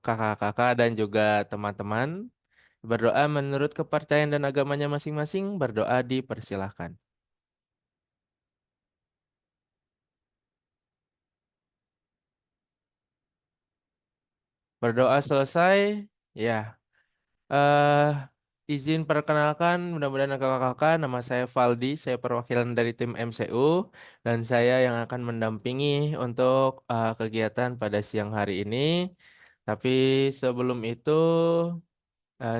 kakak-kakak dan juga teman-teman. Berdoa menurut kepercayaan dan agamanya masing-masing, berdoa dipersilahkan. Berdoa selesai, ya. eh izin perkenalkan, mudah-mudahan kakak-kakak, nama saya Valdi, saya perwakilan dari tim MCU, dan saya yang akan mendampingi untuk kegiatan pada siang hari ini. Tapi sebelum itu,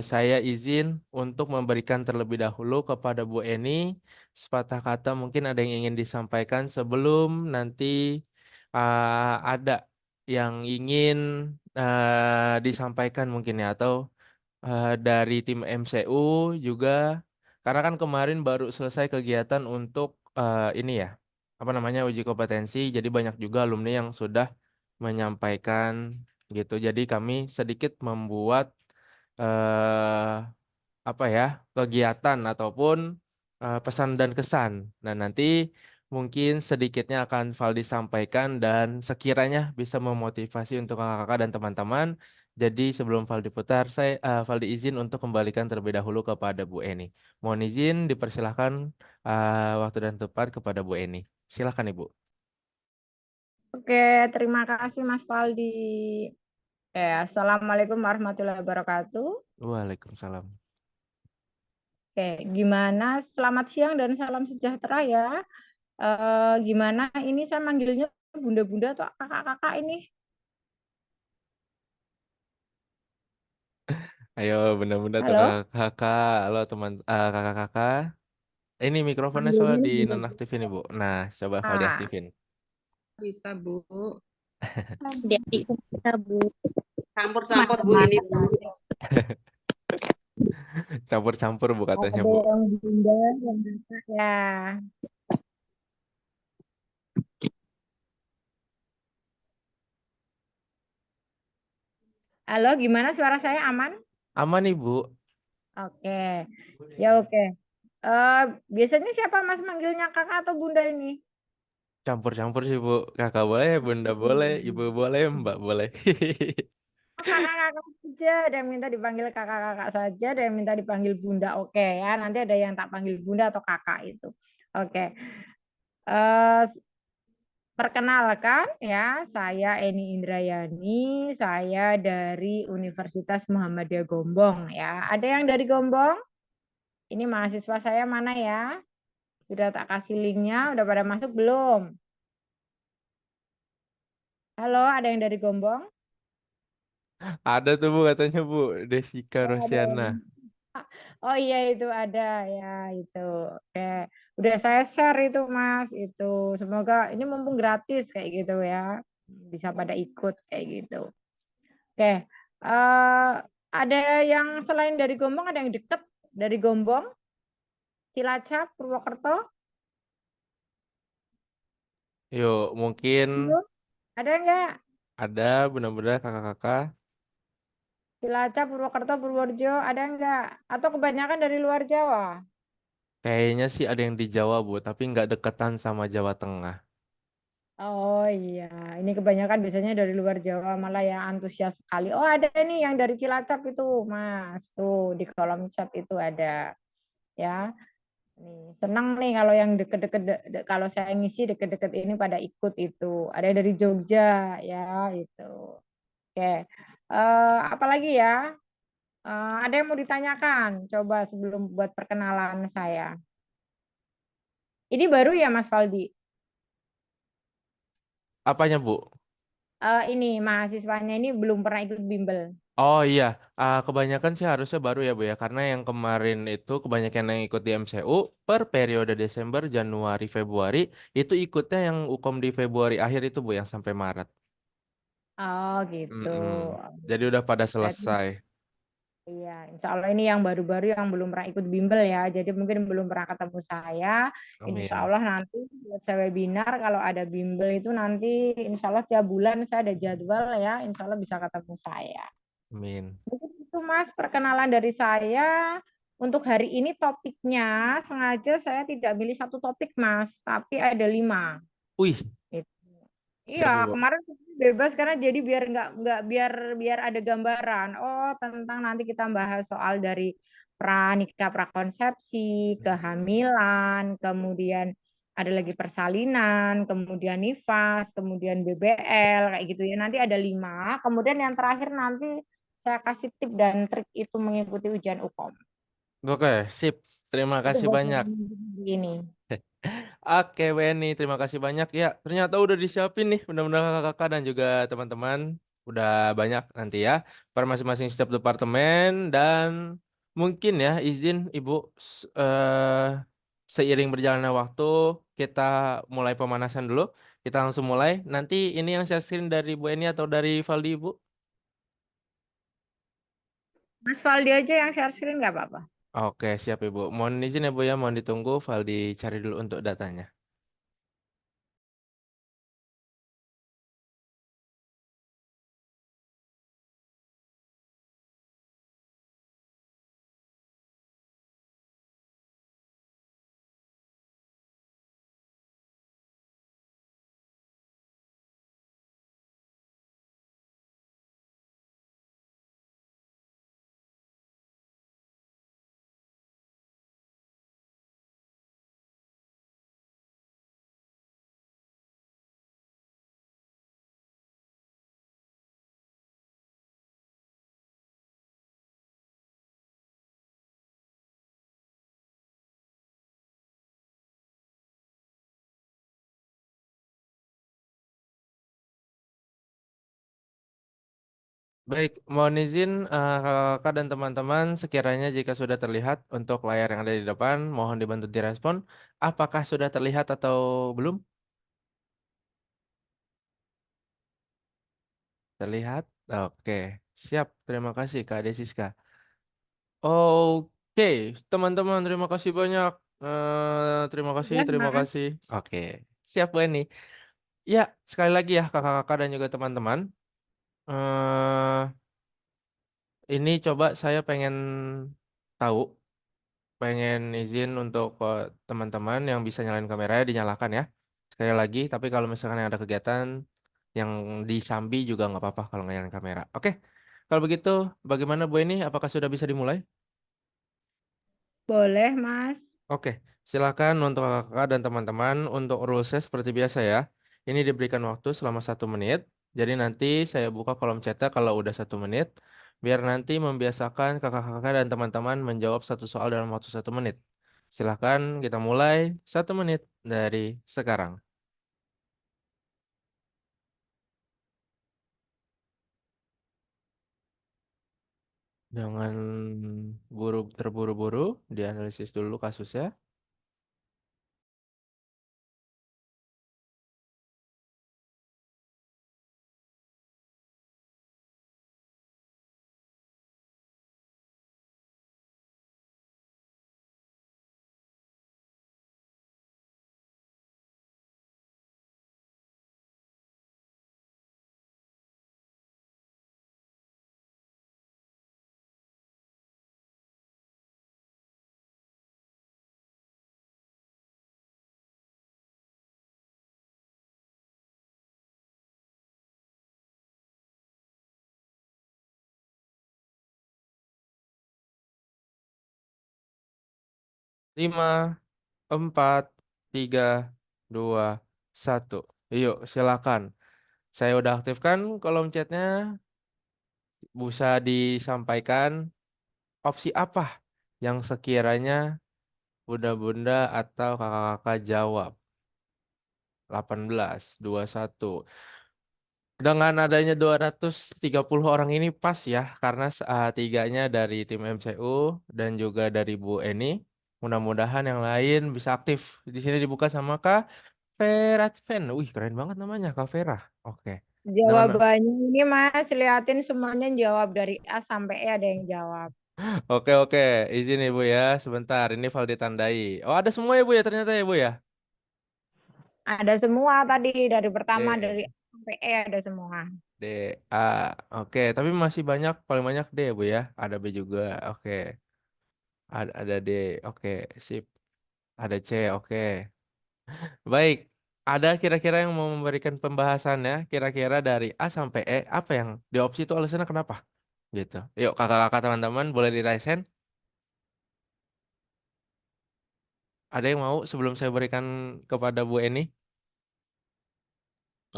saya izin untuk memberikan terlebih dahulu kepada Bu Eni sepatah kata mungkin ada yang ingin disampaikan sebelum nanti ada yang ingin disampaikan mungkin ya atau dari tim MCU juga karena kan kemarin baru selesai kegiatan untuk ini ya apa namanya uji kompetensi jadi banyak juga alumni yang sudah menyampaikan gitu jadi kami sedikit membuat eh apa ya kegiatan ataupun pesan dan kesan. Nah, nanti mungkin sedikitnya akan Valdi sampaikan dan sekiranya bisa memotivasi untuk kakak-kakak dan teman-teman. Jadi sebelum Valdi putar, Valdi izin untuk kembalikan terlebih dahulu kepada Bu Eni. Mohon izin dipersilahkan waktu dan tempat kepada Bu Eni. Silakan Ibu. Oke, terima kasih Mas Faldi. Assalamualaikum warahmatullahi wabarakatuh. Waalaikumsalam. Gimana? Selamat siang dan salam sejahtera ya. Gimana ini saya manggilnya bunda-bunda atau kakak-kakak ini? Ayo benar-benar tuh Halo? kakak-kakak, halo teman kakak-kakak. Ini mikrofonnya soalnya Manggilnya ini bunda-bunda. dinonaktifin Ibu. Nah, coba Valdi Ah, aktifin. Bisa, Bu. Jadi kita Bu Campur-campur, Bu, ini, Bu. macam-macam. Campur-campur Bu katanya Ada Bu. yang bunda, yang kakak ya. Halo, gimana suara saya aman? Aman nih Bu. Oke, ya oke. Eh, Biasanya siapa Mas manggilnya kakak atau bunda ini? Campur-campur sih Bu. Kakak boleh, Bunda boleh, Ibu boleh, Mbak boleh. Oh, kakak-kakak saja, ada yang minta dipanggil kakak-kakak saja, ada yang minta dipanggil bunda. Oke ya, nanti ada yang tak panggil bunda atau kakak itu. Oke. Eh, Perkenalkan ya, saya Eni Indrayani, saya dari Universitas Muhammadiyah Gombong ya. Ada yang dari Gombong? Ini mahasiswa saya mana ya? Sudah tak kasih linknya, udah pada masuk belum? Halo, ada yang dari Gombong? Ada tuh Bu katanya Bu. Desika Oh, ada Rosiana. yang Oh iya itu ada ya itu. Oke, udah saya share itu Mas itu. Semoga ini mumpung gratis kayak gitu ya. Bisa pada ikut kayak gitu. Oke. Ada yang selain dari Gombong ada yang deket dari Gombong, Cilacap, Purwokerto? Yuk, mungkin Yuk, ada enggak? ada benar-benar kakak-kakak. Cilacap, Purwokerto, Purworejo, ada enggak? Atau kebanyakan dari luar Jawa? Kayaknya sih ada yang di Jawa Bu, tapi nggak deketan sama Jawa Tengah. Oh iya, ini kebanyakan biasanya dari luar Jawa malah ya antusias sekali. Oh ada nih yang dari Cilacap itu, Mas. Tuh di kolom chat itu ada ya. Nih, senang nih kalau yang deket-deket kalau saya ngisi deket-deket ini pada ikut itu. Ada yang dari Jogja ya itu. Oke. Apalagi ya? Ada yang mau ditanyakan? Coba sebelum buat perkenalan saya. Ini baru ya Mas Faldi? Apanya Bu? Ini mahasiswanya ini belum pernah ikut bimbel. Oh iya, kebanyakan sih harusnya baru ya Bu ya, karena yang kemarin itu kebanyakan yang ikut di MCU per periode Desember, Januari, Februari itu ikutnya yang Ukom di Februari akhir itu Bu yang sampai Maret. Oh gitu. Mm-mm. Jadi udah pada Berarti selesai. iya, insya Allah ini yang baru-baru yang belum pernah ikut bimbel ya. Jadi mungkin belum pernah ketemu saya. Insya Amin. Allah nanti buat saya webinar kalau ada bimbel itu nanti insya Allah tiap bulan saya ada jadwal ya. Insya Allah bisa ketemu saya. Amin. Mungkin itu Mas perkenalan dari saya. Untuk hari ini topiknya sengaja saya tidak milih satu topik Mas, tapi ada 5. Wih, Gitu. Iya, seru Bu. kemarin bebas karena jadi biar nggak biar biar ada gambaran. Oh, tentang nanti kita bahas soal dari pranikah prakonsepsi, kehamilan, kemudian ada lagi persalinan, kemudian nifas, kemudian BBL kayak gitu ya. Nanti ada 5. Kemudian yang terakhir nanti saya kasih tip dan trik itu mengikuti ujian UKOM. Oke, sip. Terima Itu kasih buat banyak. ini. Oke, Weni, terima kasih banyak. Ya, ternyata udah disiapin nih, mudah-mudahan kakak-kakak dan juga teman-teman udah banyak nanti ya, per masing-masing setiap departemen dan mungkin ya izin Ibu seiring berjalannya waktu kita mulai pemanasan dulu. Kita langsung mulai. Nanti ini yang saya screen dari Bu Eni atau dari Valdi, Ibu? Mas Faldi aja yang share screen nggak apa-apa. Oke, siap Ibu. Mohon izin ya Bu ya, mohon ditunggu. Valdi cari dulu untuk datanya. Baik, mohon izin kakak dan teman-teman sekiranya jika sudah terlihat untuk layar yang ada di depan, mohon dibantu direspon. Apakah sudah terlihat atau belum? Terlihat? Oke, siap. Terima kasih Kak Desiska. Oke, teman-teman, terima kasih banyak. Terima kasih, Ya, terima Mas. kasih. Oke, siap Bu Eni. Ya, sekali lagi ya kakak-kakak dan juga teman-teman. eh ini coba saya pengen tahu. Pengen izin untuk teman-teman yang bisa nyalain kameranya dinyalakan ya. Sekali lagi, tapi kalau misalkan ada kegiatan yang disambi juga nggak apa-apa kalau nggak nyalain kamera. Oke, kalau begitu bagaimana Bu ini? Apakah sudah bisa dimulai? Boleh, Mas. Oke, silakan untuk kakak dan teman-teman untuk rulesnya seperti biasa ya. Ini diberikan waktu selama 1 menit. Jadi nanti saya buka kolom chatnya kalau udah 1 menit. Biar nanti membiasakan kakak-kakak dan teman-teman menjawab satu soal dalam waktu 1 menit. Silakan kita mulai 1 menit dari sekarang. Jangan terburu-buru, dianalisis dulu kasusnya. 5, 4, 3, 2, 1. Yuk, silakan. Saya udah aktifkan kolom chatnya. Bisa disampaikan opsi apa yang sekiranya bunda-bunda atau kakak-kakak jawab. 18, 21. Dengan adanya 230 orang ini pas ya, karena tiganya dari tim MCU dan juga dari Bu Eni. Mudah-mudahan yang lain bisa aktif. Di sini dibuka sama Kak Vera Adven. Wih, keren banget namanya Kak Vera. Oke. Dengan Jawabannya ini Mas, liatin semuanya jawab dari A sampai E ada yang jawab. Oke, oke, izin Ibu ya, sebentar. Ini file ditandai. Oh, ada semua ya Bu ya, ternyata ya Bu ya. Ada semua tadi dari pertama dari D, A sampai E ada semua. D, A. Oke, tapi masih banyak, paling banyak D ya Bu ya. Ada B juga. Oke. Ada D. Oke, sip. Ada C. Oke. Baik. Ada kira-kira yang mau memberikan pembahasannya, kira-kira dari A sampai E, apa yang di opsi itu alasannya kenapa? Gitu. Yuk kakak-kakak teman-teman boleh diraisen. Ada yang mau sebelum saya berikan kepada Bu Eni?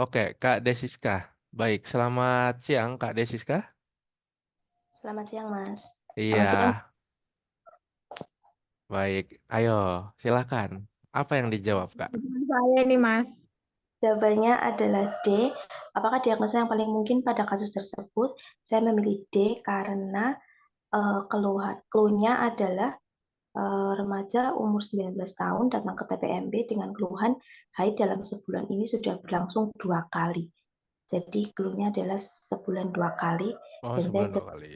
Oke, Kak Desiska. Baik, selamat siang Kak Desiska. Selamat siang, Mas. Iya, Selamat siang. baik. Ayo, silakan. Apa yang dijawab, Kak? Teman saya ini Mas. Jawabannya adalah D. Apakah diagnosa yang paling mungkin pada kasus tersebut? Saya memilih D karena keluhannya adalah remaja umur 19 tahun datang ke TPMB dengan keluhan haid dalam sebulan ini sudah berlangsung 2 kali. Jadi keluhnya adalah sebulan 2 kali Oh, dan saya sebulan 2 kali.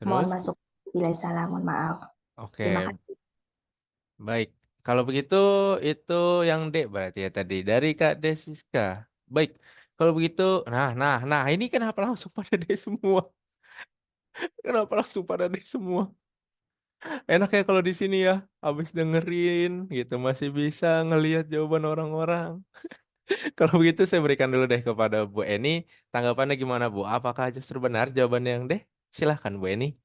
mohon Terus? masuk bila salah, mohon maaf. Terima Oke, kasih. baik. Kalau begitu, itu yang D berarti ya tadi. Dari Kak Desiska. Baik. Kalau begitu, nah, ini kenapa langsung pada D semua? Kenapa langsung pada D semua? Enak ya kalau di sini ya, habis dengerin gitu masih bisa ngelihat jawaban orang-orang. Kalau begitu saya berikan dulu deh kepada Bu Eni. Tanggapannya gimana Bu? Apakah justru benar jawabannya yang D? Silahkan Bu Eni.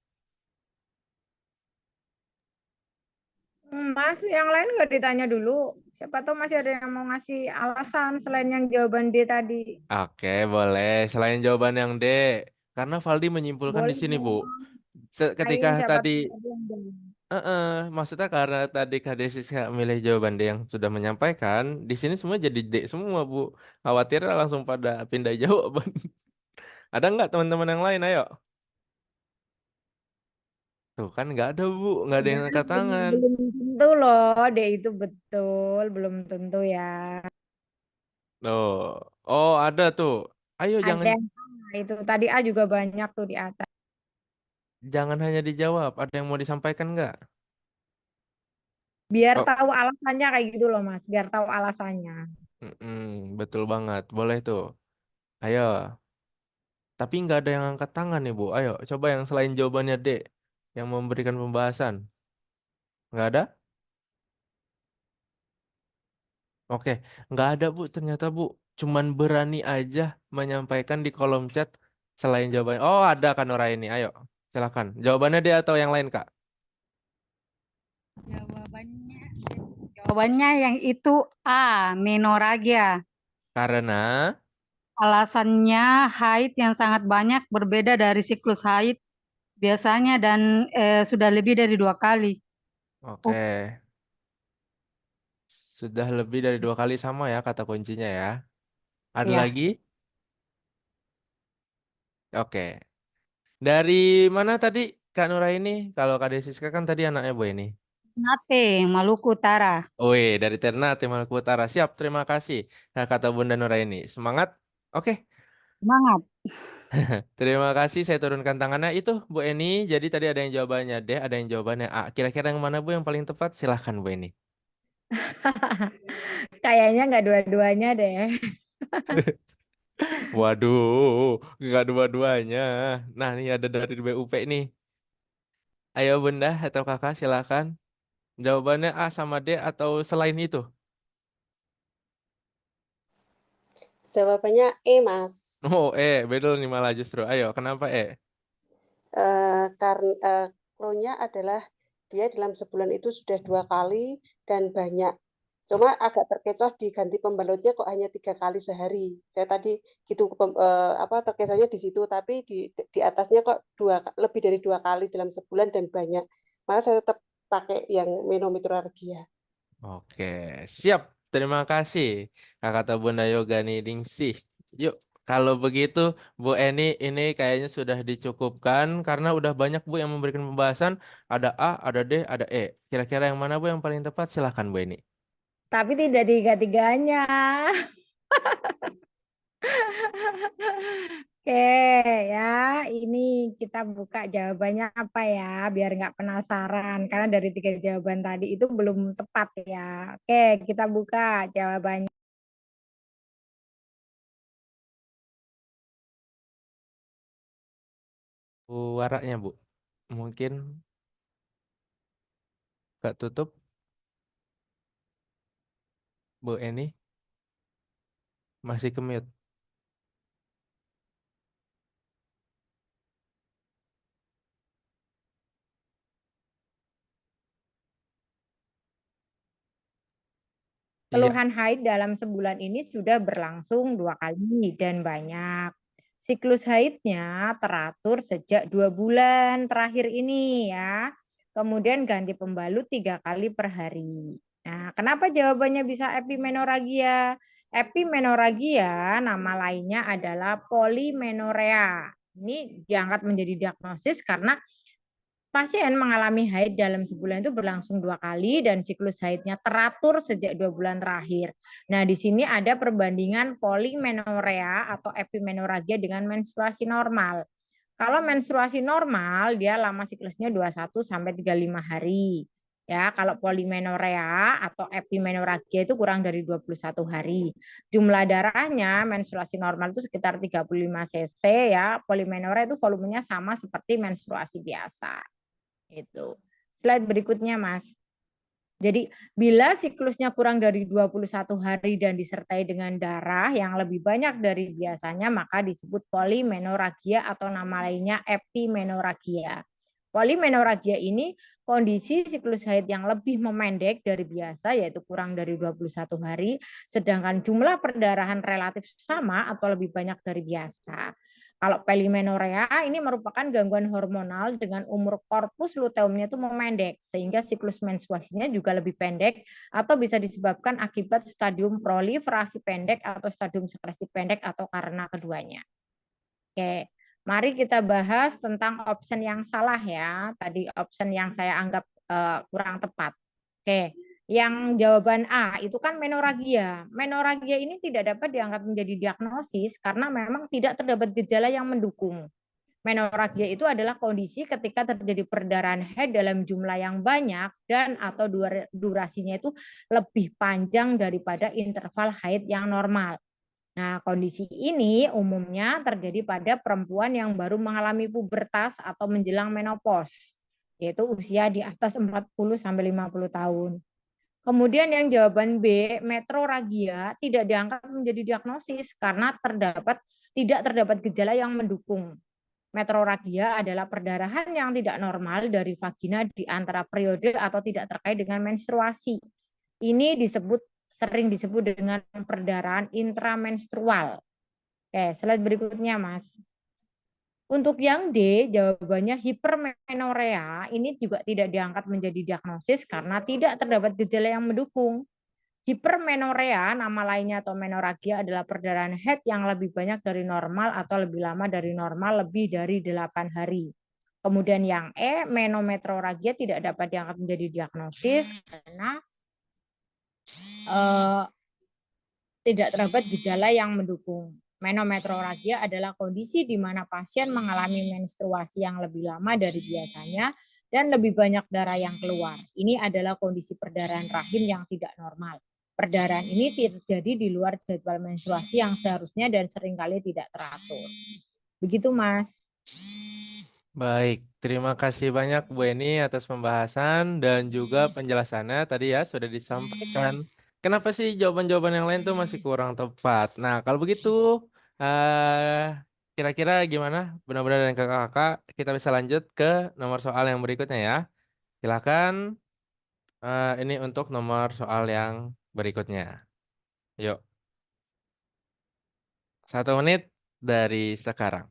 Mas, yang lain nggak ditanya dulu. Siapa tahu masih ada yang mau ngasih alasan selain yang jawaban D tadi. Oke, boleh. Selain jawaban yang D, karena Valdi menyimpulkan di Boleh sini Bu. dong. Ketika Lain siapa tadi, tahu ada yang D. maksudnya karena tadi Kak Desis milih jawaban D yang sudah menyampaikan, di sini semua jadi D semua Bu. Khawatirnya langsung pada pindah jawaban. Ada nggak teman-teman yang lain? Ayo. Tuh kan nggak ada Bu, nggak ada Ya, yang angkat tangan. belum tentu loh, D itu betul, belum tentu ya. Oh, oh ada tuh. Ayo Ada jangan yang salah itu. Tadi A juga banyak tuh di atas. jangan hanya dijawab. Ada yang mau disampaikan nggak? Biar Oh, tahu alasannya kayak gitu loh, Mas. Biar tahu alasannya. betul banget. Boleh tuh. Ayo. Tapi nggak ada yang angkat tangan nih Bu. Ayo, coba yang selain jawabannya D, yang memberikan pembahasan. Nggak ada? Oke, nggak ada Bu. Ternyata Bu, cuman berani aja menyampaikan di kolom chat selain jawabannya. Oh, ada kan Nora ini. Ayo, silakan. Jawabannya D atau yang lain Kak? Jawabannya, jawabannya yang itu A, menorrhagia. Karena, Alasannya haid yang sangat banyak berbeda dari siklus haid biasanya dan sudah lebih dari 2 kali. oke, sudah lebih dari 2 kali sama ya kata kuncinya ya. Ada Ya, lagi? Oke. Dari mana tadi Kak Nura ini? Kalau Kak Desiska kan tadi anaknya Bu ini. Nate, Maluku Utara. Wih, dari Ternate Maluku Utara. Siap, terima kasih. Nah, kata Bunda Nura ini. Semangat. Oke, Semangat. terima kasih. Saya turunkan tangannya. Itu Bu Eni. Jadi tadi ada yang jawabannya D, ada yang jawabannya A. Kira-kira yang mana Bu yang paling tepat? Silahkan Bu Eni. Kayaknya nggak dua-duanya deh. Waduh, nggak dua-duanya. Nah, ini ada dari BUP nih. Ayo Bunda atau Kakak silahkan. Jawabannya A sama D atau selain itu? Jawabannya E, Mas. Oh, betul nih malah justru. Ayo, kenapa Karena clue-nya adalah dia dalam sebulan itu sudah 2 kali dan banyak. Cuma agak terkecoh diganti pembalutnya kok hanya 3 kali sehari. Saya tadi gitu apa terkecohnya di situ, tapi di atasnya kok lebih dari 2 kali dalam sebulan dan banyak. Maka saya tetap pakai yang menometrorgia. Oke, siap. Terima kasih. Kakak atau Bunda Yoga Ningsih. Yuk, kalau begitu Bu Eni ini kayaknya sudah dicukupkan karena udah banyak Bu yang memberikan pembahasan. Ada A, ada D, ada E. Kira-kira yang mana Bu yang paling tepat? Silahkan Bu Eni. Tapi tidak tiga-tiganya. Oke ya, ini kita buka jawabannya apa ya, biar nggak penasaran. Karena dari tiga jawaban tadi itu belum tepat ya. Oke, kita buka jawabannya. Suaranya Bu. Mungkin Kak tutup Bu Eni. Masih ke mute. Iya. Keluhan haid dalam sebulan ini sudah berlangsung 2 kali dan banyak. Siklus haidnya teratur sejak 2 bulan terakhir ini ya. Kemudian ganti pembalut 3 kali per hari. Nah, kenapa jawabannya bisa epimenoragia? Epimenoragia nama lainnya adalah polimenorea. Ini diangkat menjadi diagnosis karena pasien mengalami haid dalam sebulan itu berlangsung 2 kali dan siklus haidnya teratur sejak 2 bulan terakhir. Nah, di sini ada perbandingan polimenorea atau epimenoragia dengan menstruasi normal. Kalau menstruasi normal, dia lama siklusnya 21 sampai 35 hari. Ya, kalau polimenorea atau epimenoragia itu kurang dari 21 hari. Jumlah darahnya menstruasi normal itu sekitar 35 cc ya. Polimenorea itu volumenya sama seperti menstruasi biasa. Itu. Slide berikutnya, Mas. Jadi, bila siklusnya kurang dari 21 hari dan disertai dengan darah yang lebih banyak dari biasanya, maka disebut polimenoragia atau nama lainnya epimenoragia. Polimenoragia ini kondisi siklus haid yang lebih memendek dari biasa, yaitu kurang dari 21 hari, sedangkan jumlah perdarahan relatif sama atau lebih banyak dari biasa. Kalau polimenorea ini merupakan gangguan hormonal dengan umur korpus luteumnya itu memendek, sehingga siklus menstruasinya juga lebih pendek atau bisa disebabkan akibat stadium proliferasi pendek atau stadium sekresi pendek atau karena keduanya. Oke, mari kita bahas tentang option yang salah ya. Tadi option yang saya anggap kurang tepat. Oke, yang jawaban A itu kan menoragia. Menoragia ini tidak dapat dianggap menjadi diagnosis karena memang tidak terdapat gejala yang mendukung. Menoragia itu adalah kondisi ketika terjadi perdarahan haid dalam jumlah yang banyak dan atau durasinya itu lebih panjang daripada interval haid yang normal. Nah, kondisi ini umumnya terjadi pada perempuan yang baru mengalami pubertas atau menjelang menopause, yaitu usia di atas 40 sampai 50 tahun. Kemudian yang jawaban B, metroragia tidak diangkat menjadi diagnosis karena tidak terdapat gejala yang mendukung. Metroragia adalah perdarahan yang tidak normal dari vagina di antara periode atau tidak terkait dengan menstruasi. Ini sering disebut dengan perdarahan intramenstrual. Oke, slide berikutnya, Mas. Untuk yang D, jawabannya hipermenorea ini juga tidak diangkat menjadi diagnosis karena tidak terdapat gejala yang mendukung. Hipermenorea, nama lainnya atau menoragia adalah perdarahan haid yang lebih banyak dari normal atau lebih lama dari normal lebih dari 8 hari. Kemudian yang E, menometroragia tidak dapat diangkat menjadi diagnosis karena tidak terdapat gejala yang mendukung. Menometroragia adalah kondisi di mana pasien mengalami menstruasi yang lebih lama dari biasanya dan lebih banyak darah yang keluar. Ini adalah kondisi perdarahan rahim yang tidak normal. Perdarahan ini terjadi di luar jadwal menstruasi yang seharusnya dan seringkali tidak teratur. Begitu, Mas. Baik, terima kasih banyak Bu Eni atas pembahasan dan juga penjelasannya tadi ya sudah disampaikan. Kenapa sih jawaban-jawaban yang lain tuh masih kurang tepat? Nah, kalau begitu, kira-kira gimana? Benar-benar dan kakak-kakak kita bisa lanjut ke nomor soal yang berikutnya ya. Silakan, ini untuk nomor soal yang berikutnya. Yuk, 1 menit dari sekarang.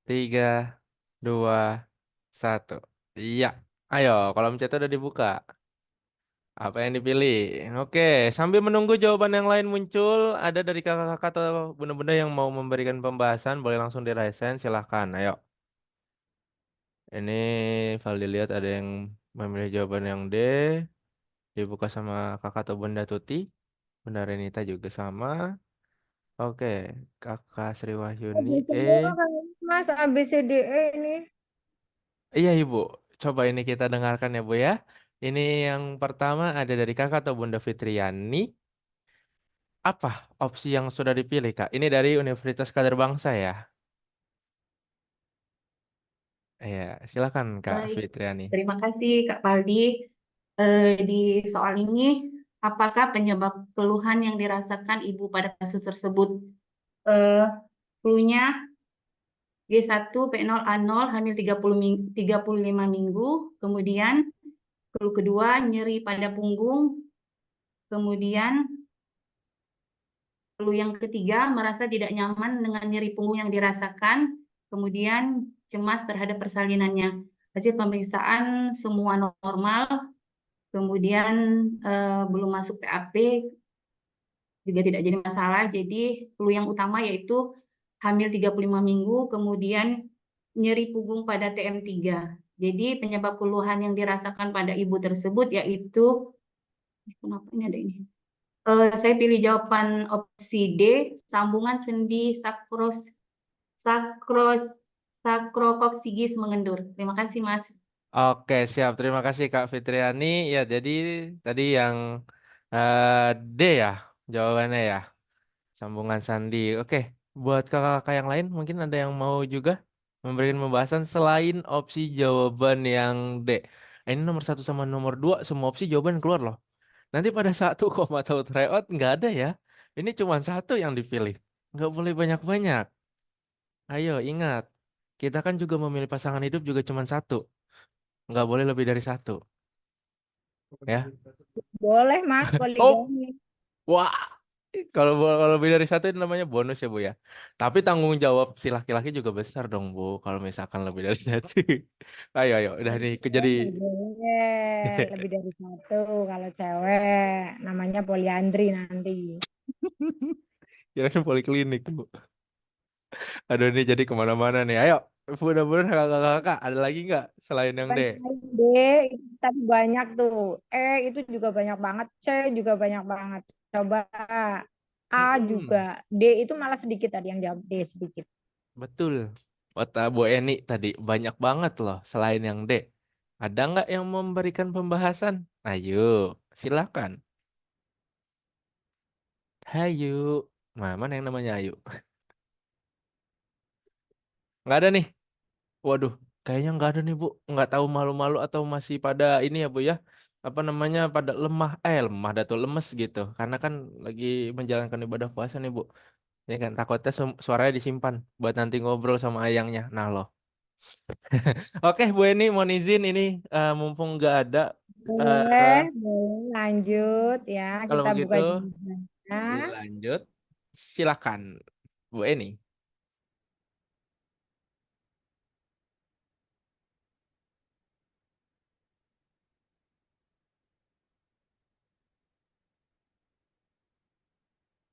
Tiga, dua, 1. Iya. Ayo, kolom chat udah dibuka. Apa yang dipilih? Oke, sambil menunggu jawaban yang lain muncul, ada dari kakak-kakak atau bunda-bunda yang mau memberikan pembahasan, boleh langsung diresen, silahkan. Ayo. Ini Valdi lihat ada yang memilih jawaban yang D, dibuka sama kakak atau bunda Tuti. Bunda Renita juga sama. Oke, kakak Sri Wahyuni Ada E. semua kan Mas ABCDE ini. Iya Ibu, coba ini kita dengarkan ya Bu ya. Ini yang pertama ada dari kakak atau bunda Fitriani. Apa opsi yang sudah dipilih Kak? Ini dari Universitas Kadar Bangsa ya. Iya, silakan Kak Baik, Fitriani. terima kasih Kak Paldi. Di soal ini, apakah penyebab keluhan yang dirasakan ibu pada kasus tersebut? Eh, Clue-nya G1 P0A0 hamil 35 minggu, kemudian clue kedua nyeri pada punggung, kemudian clue yang ketiga merasa tidak nyaman dengan nyeri punggung yang dirasakan, kemudian cemas terhadap persalinannya. Hasil pemeriksaan semua normal, kemudian belum masuk PAP, juga tidak jadi masalah. Jadi clue yang utama yaitu hamil 35 minggu, kemudian nyeri punggung pada TM3. Jadi penyebab keluhan yang dirasakan pada ibu tersebut yaitu, kenapa ini ada ini? Saya pilih jawaban opsi D, sambungan sendi sakrokoksigis mengendur. Terima kasih, Mas. Oke, siap. Terima kasih Kak Fitriani. Ya, jadi tadi yang D ya jawabannya ya. Sambungan sandi. Oke, buat kakak-kakak yang lain mungkin ada yang mau juga memberikan pembahasan selain opsi jawaban yang D. Ini nomor 1 sama nomor 2 semua opsi jawaban keluar loh. Nanti pada satu koma atau tryout nggak ada ya. Ini cuma satu yang dipilih. Nggak boleh banyak-banyak. Ayo ingat, kita kan juga memilih pasangan hidup juga cuma satu. Nggak boleh lebih dari satu. Ya. Boleh Mas Oh, poligami. wah. Kalau lebih dari satu itu namanya bonus ya Bu ya. Tapi tanggung jawab si laki-laki juga besar dong Bu. Kalau misalkan lebih dari satu. Ayo ayo, udah nih jadi. Nggak boleh lebih dari satu kalau cewek namanya poliandri nanti. Kirain poliklinik Bu. Aduh ini jadi kemana-mana nih. Ayo, mudah-mudahan kakak-kakak ada lagi nggak selain yang D? D tapi banyak tuh. Itu juga banyak banget. C juga banyak banget. Coba A juga. Mm-mm, D itu malah sedikit tadi yang jawab D sedikit. betul. Kata Bu Eni tadi banyak banget loh selain yang D. Ada nggak yang memberikan pembahasan? Ayo, silakan. Hayu. Mana yang namanya Ayu? Nggak ada nih. Waduh, kayaknya nggak ada nih Bu. Nggak tahu malu-malu atau masih pada ini ya Bu ya. Apa namanya pada lemah, lemah dah tuh lemes gitu. Karena kan lagi menjalankan ibadah puasa nih Bu. Ya kan takutnya suaranya disimpan buat nanti ngobrol sama ayangnya. Nah loh. Oke Bu Eni, mohon izin ini mumpung nggak ada. Boleh, eh boleh lanjut ya. Kalau Kita buka begitu jawabannya. dilanjut. Silakan Bu Eni.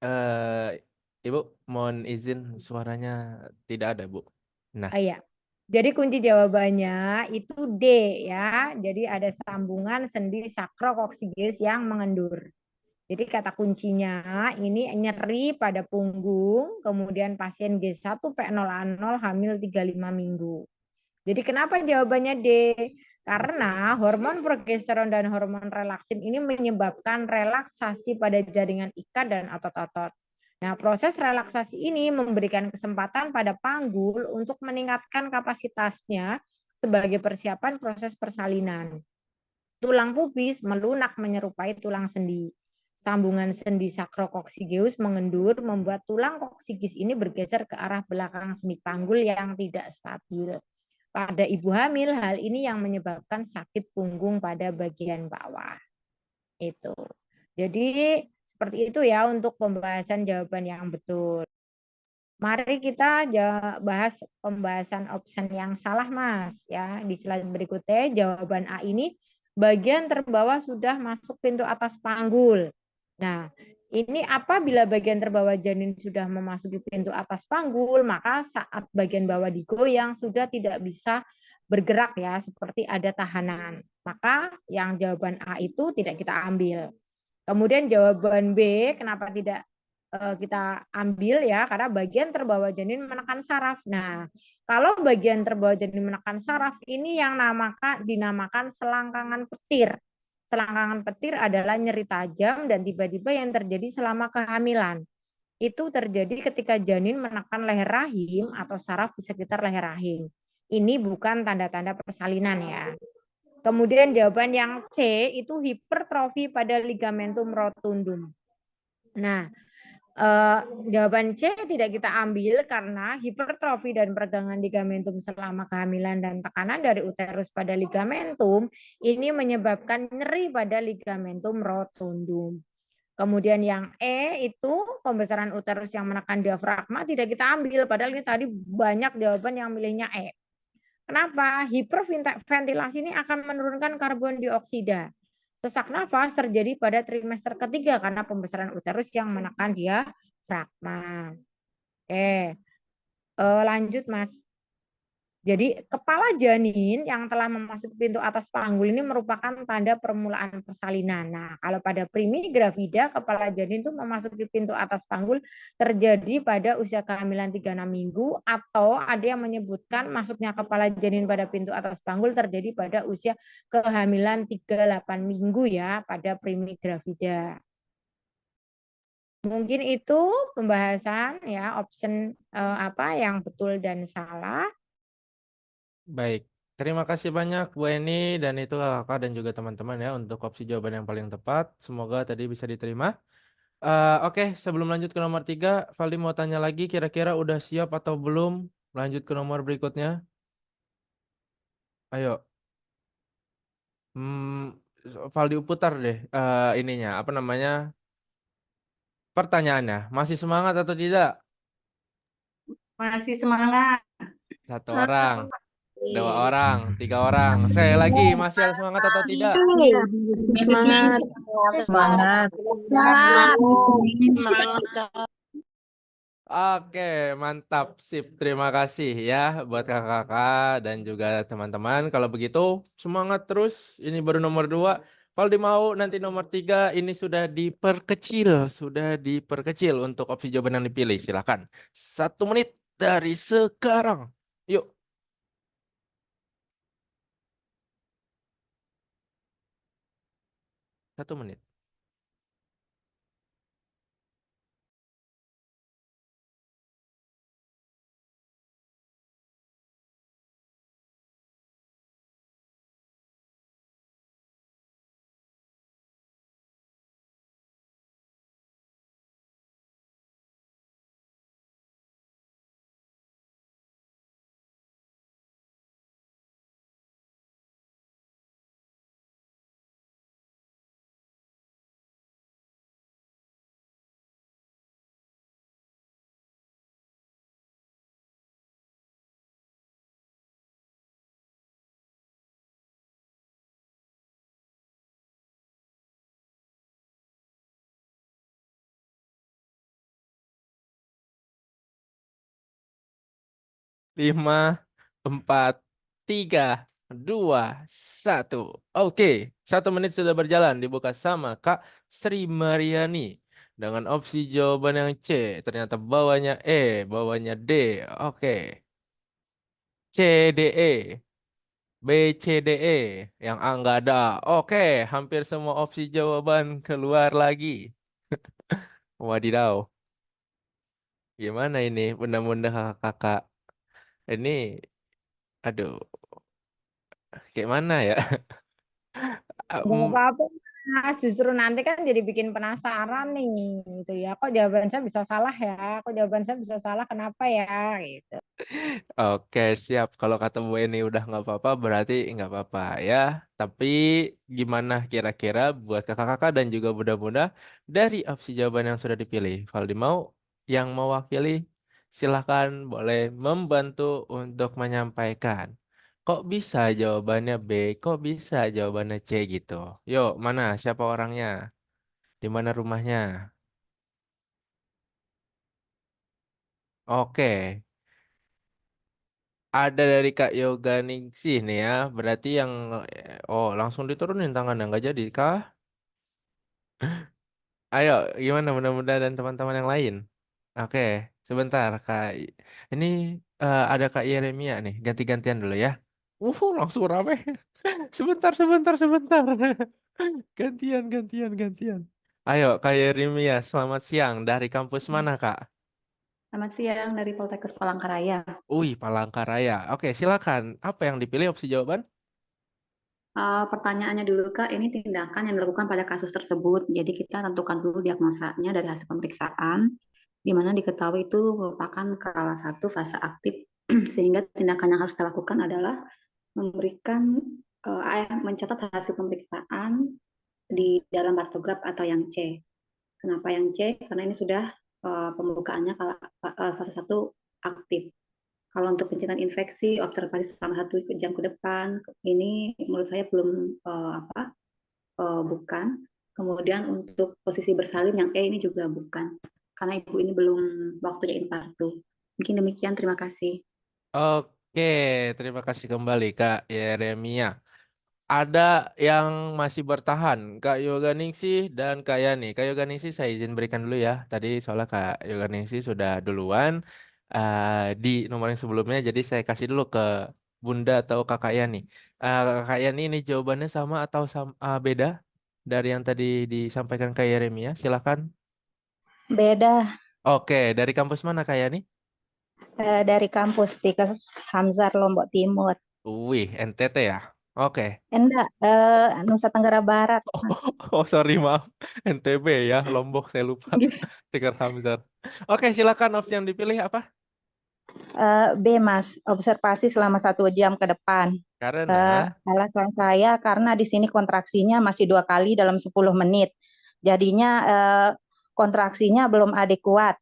eh Ibu, mohon izin suaranya tidak ada Bu. Nah. Oh iya. Jadi kunci jawabannya itu D ya. Jadi ada sambungan sendi sakrokoksigis yang mengendur. Jadi kata kuncinya ini nyeri pada punggung, kemudian pasien G1 P0A0 hamil 35 minggu. Jadi kenapa jawabannya D? Karena hormon progesteron dan hormon relaksin ini menyebabkan relaksasi pada jaringan ikat dan otot-otot. Nah, proses relaksasi ini memberikan kesempatan pada panggul untuk meningkatkan kapasitasnya sebagai persiapan proses persalinan. Tulang pubis melunak menyerupai tulang sendi. Sambungan sendi sakrokoksigeus mengendur membuat tulang koksigis ini bergeser ke arah belakang sendi panggul yang tidak stabil. Pada ibu hamil, hal ini yang menyebabkan sakit punggung pada bagian bawah. Itu. Jadi seperti itu ya untuk pembahasan jawaban yang betul. Mari kita bahas pembahasan option yang salah, Mas. Ya, di slide berikutnya jawaban A ini bagian terbawah sudah masuk pintu atas panggul. Nah, ini apabila bagian terbawah janin sudah memasuki pintu atas panggul, maka saat bagian bawah digoyang sudah tidak bisa bergerak ya, seperti ada tahanan. Maka yang jawaban A itu tidak kita ambil. Kemudian jawaban B, kenapa tidak kita ambil ya, karena bagian terbawah janin menekan saraf. Nah, kalau bagian terbawah janin menekan saraf, ini yang dinamakan selangkangan petir. Selangkangan petir adalah nyeri tajam dan tiba-tiba yang terjadi selama kehamilan. Itu terjadi ketika janin menekan leher rahim atau saraf di sekitar leher rahim. Ini bukan tanda-tanda persalinan ya. Kemudian jawaban yang C itu hipertrofi pada ligamentum rotundum. Nah, jawaban C tidak kita ambil karena hipertrofi dan peregangan ligamentum selama kehamilan dan tekanan dari uterus pada ligamentum ini menyebabkan nyeri pada ligamentum rotundum. Kemudian yang E itu pembesaran uterus yang menekan diafragma tidak kita ambil, padahal ini tadi banyak jawaban yang milihnya E. Kenapa? Hiperventilasi ini akan menurunkan karbon dioksida. Sesak nafas terjadi pada trimester ketiga karena pembesaran uterus yang menekan diafragma. Oke, lanjut Mas. Jadi kepala janin yang telah memasuki pintu atas panggul ini merupakan tanda permulaan persalinan. Nah, kalau pada primigravida kepala janin itu memasuki pintu atas panggul terjadi pada usia kehamilan 36 minggu atau ada yang menyebutkan masuknya kepala janin pada pintu atas panggul terjadi pada usia kehamilan 38 minggu ya pada primigravida. Mungkin itu pembahasan ya option apa yang betul dan salah. Baik, terima kasih banyak Bu Eni dan itu kakak dan juga teman-teman ya untuk opsi jawaban yang paling tepat. Semoga tadi bisa diterima. Oke, sebelum lanjut ke nomor 3, Valdi mau tanya lagi kira-kira udah siap atau belum lanjut ke nomor berikutnya? Ayo. Valdi putar deh ininya, apa namanya? Pertanyaannya, masih semangat atau tidak? Masih semangat. Satu orang, dua orang, tiga orang. Saya lagi, masih ada semangat atau tidak? Iya, Masih semangat. semangat. Semangat. Oke, mantap, sip. Terima kasih ya buat kakak-kakak dan juga teman-teman. Kalau begitu, semangat terus. Ini baru nomor 2. Kalau mau nanti nomor 3 ini sudah diperkecil untuk opsi jawaban yang dipilih. Silakan. 1 menit dari sekarang. Yuk. Satu menit. Lima, 4, 3, 2, 1. Oke, 1 menit sudah berjalan. Dibuka sama Kak Sri Mariani. Dengan opsi jawaban yang C. Ternyata bawahnya E, bawahnya D. Oke. C, D, E. B, C, D, E. Yang A nggak ada. Oke, hampir semua opsi jawaban keluar lagi. Wadidaw. Gimana ini bunda-bunda kakak-kakak? Ini, aduh, kayak mana ya? Nggak apa-apa, Mas. Justru nanti kan jadi bikin penasaran nih, gitu ya. Kok jawaban saya bisa salah ya? Kok jawaban saya bisa salah? Kenapa ya? Gitu. Oke, siap. Kalau kata Bu Eni udah nggak apa-apa, berarti nggak apa-apa ya. Tapi gimana kira-kira buat kakak-kakak dan juga bunda-bunda dari opsi jawaban yang sudah dipilih? Valdi mau yang mewakili? Silahkan boleh membantu untuk menyampaikan. Kok bisa jawabannya B? Kok bisa jawabannya C gitu? Yuk, mana? Siapa orangnya? Di mana rumahnya? Oke, ada dari Kak Yoga Ningsih nih ya. Berarti yang oh langsung diturunin tangannya nggak jadi kah? Ayo, gimana mudah-mudahan dan teman-teman yang lain? Oke, sebentar Kak. Ini ada Kak Yeremia nih. Ganti-gantian dulu ya. Langsung rame. Sebentar, sebentar, sebentar. Gantian, gantian, gantian. Ayo, Kak Yeremia, selamat siang. Dari kampus mana, Kak? Selamat siang dari Poltekkes Palangkaraya. Palangkaraya. Oke, silakan. Apa yang dipilih opsi jawaban? Pertanyaannya dulu Kak, ini tindakan yang dilakukan pada kasus tersebut. Jadi kita tentukan dulu diagnosanya dari hasil pemeriksaan, di mana diketahui itu merupakan salah satu fase aktif, sehingga tindakan yang harus dilakukan adalah memberikan mencatat hasil pemeriksaan di dalam kartograf atau yang C. Kenapa yang C? Karena ini sudah pembukaannya fase 1 aktif. Kalau untuk pencegahan infeksi, observasi selama 1 jam ke depan, ini menurut saya belum bukan. Kemudian untuk posisi bersalin yang E ini juga bukan. Karena Ibu ini belum waktunya infartu. Mungkin demikian, terima kasih. Oke, terima kasih kembali Kak Yeremia. Ada yang masih bertahan, Kak Yoganingsih dan Kak Yani. Kak Yoganingsih saya izin berikan dulu ya. Tadi soalnya Kak Yoganingsih sudah duluan di nomor yang sebelumnya, jadi saya kasih dulu ke Bunda atau Kakak Yani. Kakak Yani ini jawabannya sama atau beda dari yang tadi disampaikan Kak Yeremia? Silakan. Beda. Oke, dari kampus mana Kak Yani? Dari kampus Tikes Hamzar Lombok Timur. NTT ya. Oke. Enggak, Nusa Tenggara Barat. Oh, sorry maaf. NTB ya, Lombok saya lupa. Tikar Hamzat. Oke, silakan opsi yang dipilih apa? B, Mas, observasi selama 1 jam ke depan. Karena Alasan saya karena di sini kontraksinya masih 2 kali dalam 10 menit. Jadinya kontraksinya belum adekuat.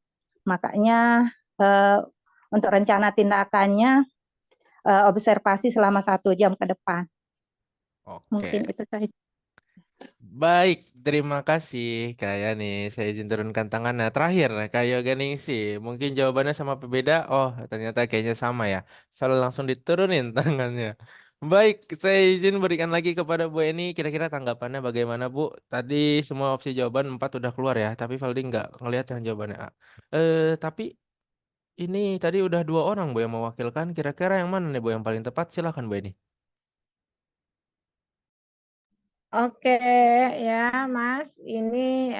Makanya untuk rencana tindakannya observasi selama 1 jam ke depan. Mungkin oke. itu saja. Baik, terima kasih Kak Yani. Saya izin turunkan tangannya. Terakhir, Kak Yoga Ningsih. Mungkin jawabannya sama berbeda. Oh, ternyata kayaknya sama ya. Selalu langsung diturunin tangannya. Baik, saya izin berikan lagi kepada Bu Eni. Kira-kira tanggapannya bagaimana, Bu? Tadi semua opsi jawaban 4 udah keluar ya. Tapi Valdi nggak ngelihat yang jawabannya A. Tapi ini tadi udah 2 orang, Bu, yang mewakilkan. Kira-kira yang mana nih, Bu, yang paling tepat? Silakan, Bu Eni. Oke ya Mas, ini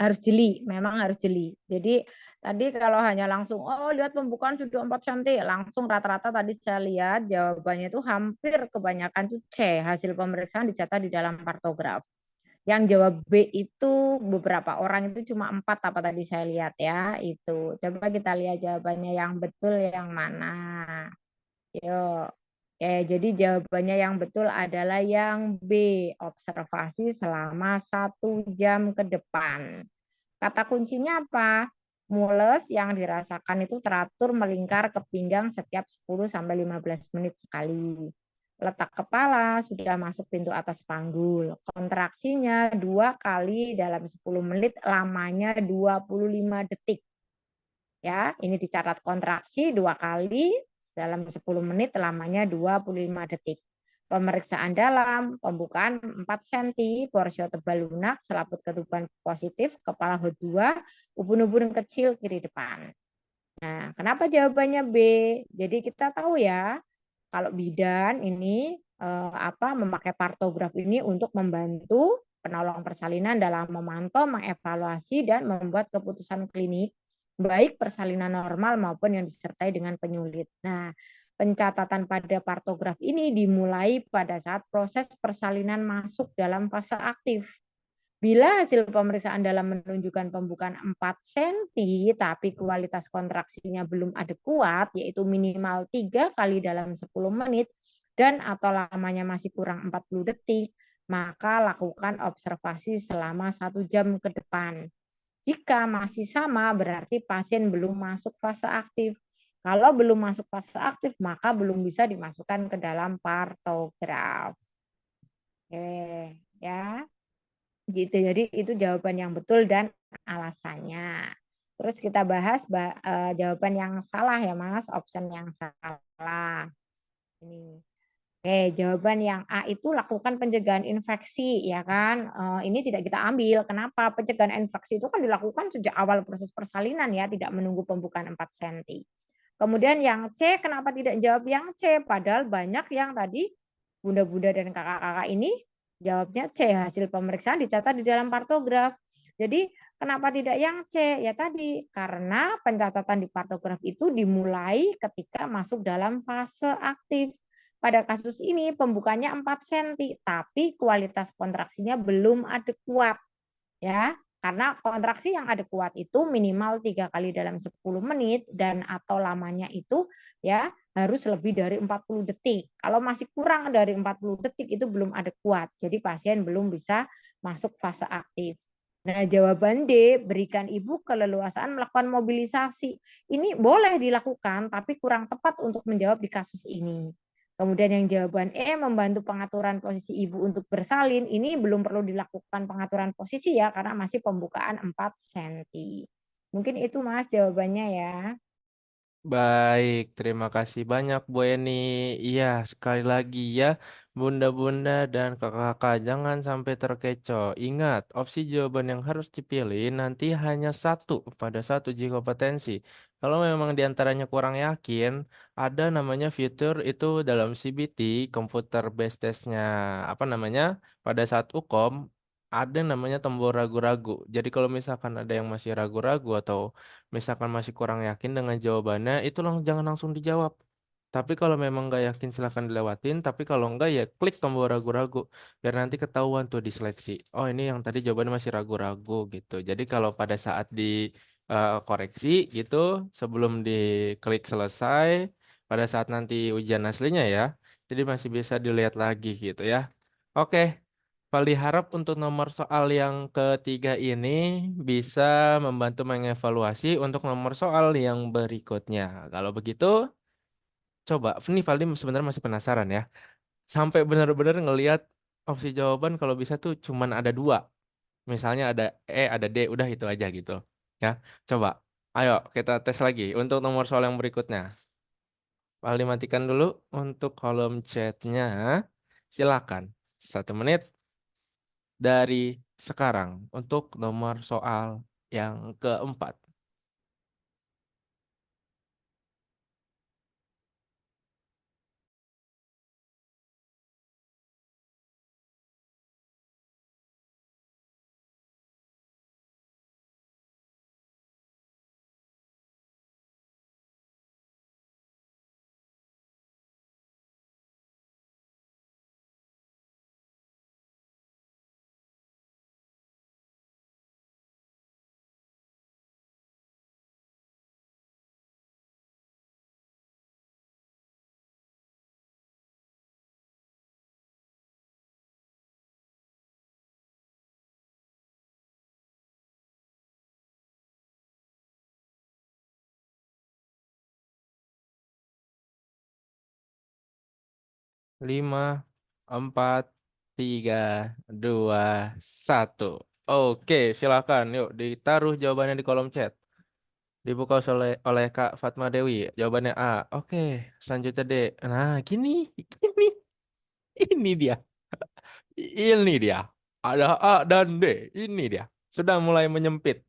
harus jeli, memang harus jeli. Jadi tadi kalau hanya langsung lihat pembukaan sudah 4 cm, langsung rata-rata tadi saya lihat jawabannya itu hampir kebanyakan itu C, hasil pemeriksaan dicatat di dalam kartograf. Yang jawab B itu beberapa orang itu cuma 4 apa tadi saya lihat ya, itu. Coba kita lihat jawabannya yang betul yang mana. Yuk. Jadi jawabannya yang betul adalah yang B, observasi selama 1 jam ke depan. Kata kuncinya apa? Mules yang dirasakan itu teratur melingkar ke pinggang setiap 10-15 menit sekali. Letak kepala sudah masuk pintu atas panggul. Kontraksinya 2 kali dalam 10 menit, lamanya 25 detik. Ya, ini dicatat kontraksi 2 kali dalam 10 menit, lamanya 25 detik. Pemeriksaan dalam, pembukaan 4 cm, porsio tebal lunak, selaput ketuban positif, kepala H2, ubun-ubun kecil kiri depan. Nah, kenapa jawabannya B? Jadi kita tahu ya, kalau bidan ini memakai partograf ini untuk membantu penolong persalinan dalam memantau, mengevaluasi, dan membuat keputusan klinik, baik persalinan normal maupun yang disertai dengan penyulit. Nah, pencatatan pada partograf ini dimulai pada saat proses persalinan masuk dalam fase aktif. Bila hasil pemeriksaan dalam menunjukkan pembukaan 4 cm tapi kualitas kontraksinya belum adekuat, yaitu minimal 3 kali dalam 10 menit dan atau lamanya masih kurang 40 detik, maka lakukan observasi selama 1 jam ke depan. Jika masih sama, berarti pasien belum masuk fase aktif. Kalau belum masuk fase aktif, maka belum bisa dimasukkan ke dalam partograf. Oke, ya. Gitu. Jadi itu jawaban yang betul dan alasannya. Terus kita bahas jawaban yang salah ya, Mas, option yang salah. Ini. Oke, jawaban yang A itu lakukan pencegahan infeksi, ya kan? Ini tidak kita ambil. Kenapa? Pencegahan infeksi itu kan dilakukan sejak awal proses persalinan ya, tidak menunggu pembukaan 4 cm. Kemudian yang C, kenapa tidak jawab yang C? Padahal banyak yang tadi bunda-bunda dan kakak-kakak ini jawabnya C. Hasil pemeriksaan dicatat di dalam partograf. Jadi kenapa tidak yang C? Ya tadi, karena pencatatan di partograf itu dimulai ketika masuk dalam fase aktif. Pada kasus ini pembukanya 4 cm, tapi kualitas kontraksinya belum adekuat. Ya, karena kontraksi yang adekuat itu minimal 3 kali dalam 10 menit dan atau lamanya itu ya harus lebih dari 40 detik. Kalau masih kurang dari 40 detik itu belum adekuat. Jadi pasien belum bisa masuk fase aktif. Nah, jawaban D, berikan ibu keleluasaan melakukan mobilisasi. Ini boleh dilakukan, tapi kurang tepat untuk menjawab di kasus ini. Kemudian yang jawaban E, membantu pengaturan posisi ibu untuk bersalin. Ini belum perlu dilakukan pengaturan posisi ya, karena masih pembukaan 4 cm. Mungkin itu Mas jawabannya ya. Baik, terima kasih banyak Bu Eni. Iya, sekali lagi ya, bunda-bunda dan kakak-kakak, jangan sampai terkecoh. Ingat, opsi jawaban yang harus dipilih nanti hanya satu pada satu uji kompetensi. Kalau memang diantaranya kurang yakin, ada namanya fitur itu dalam CBT, computer based testnya, apa namanya, pada saat UKOM, ada namanya tombol ragu-ragu. Jadi kalau misalkan ada yang masih ragu-ragu atau misalkan masih kurang yakin dengan jawabannya, itu jangan langsung dijawab. Tapi kalau memang nggak yakin silahkan dilewatin. Tapi kalau nggak ya klik tombol ragu-ragu. Biar nanti ketahuan tuh diseleksi. Oh ini yang tadi jawabannya masih ragu-ragu gitu. Jadi kalau pada saat di koreksi gitu, sebelum diklik selesai, pada saat nanti ujian aslinya ya, jadi masih bisa dilihat lagi gitu ya. Oke. Paling harap untuk nomor soal yang ketiga ini bisa membantu mengevaluasi untuk nomor soal yang berikutnya. Kalau begitu, coba. Ini Valdi sebenarnya masih penasaran ya. Sampai benar-benar ngelihat opsi jawaban kalau bisa tuh cuman ada dua. Misalnya ada E, ada D, udah itu aja gitu. Ya, coba. Ayo kita tes lagi untuk nomor soal yang berikutnya. Valdi matikan dulu untuk kolom chatnya. Silakan. 1 menit dari sekarang untuk nomor soal yang keempat. Lima, 4, 3, 2, 1. Oke, silakan. Yuk, ditaruh jawabannya di kolom chat. Dibuka oleh Kak Fatma Dewi. Jawabannya A. Oke, selanjutnya D. Nah, ini dia. Ini dia. Ada A dan D. Ini dia. Sudah mulai menyempit.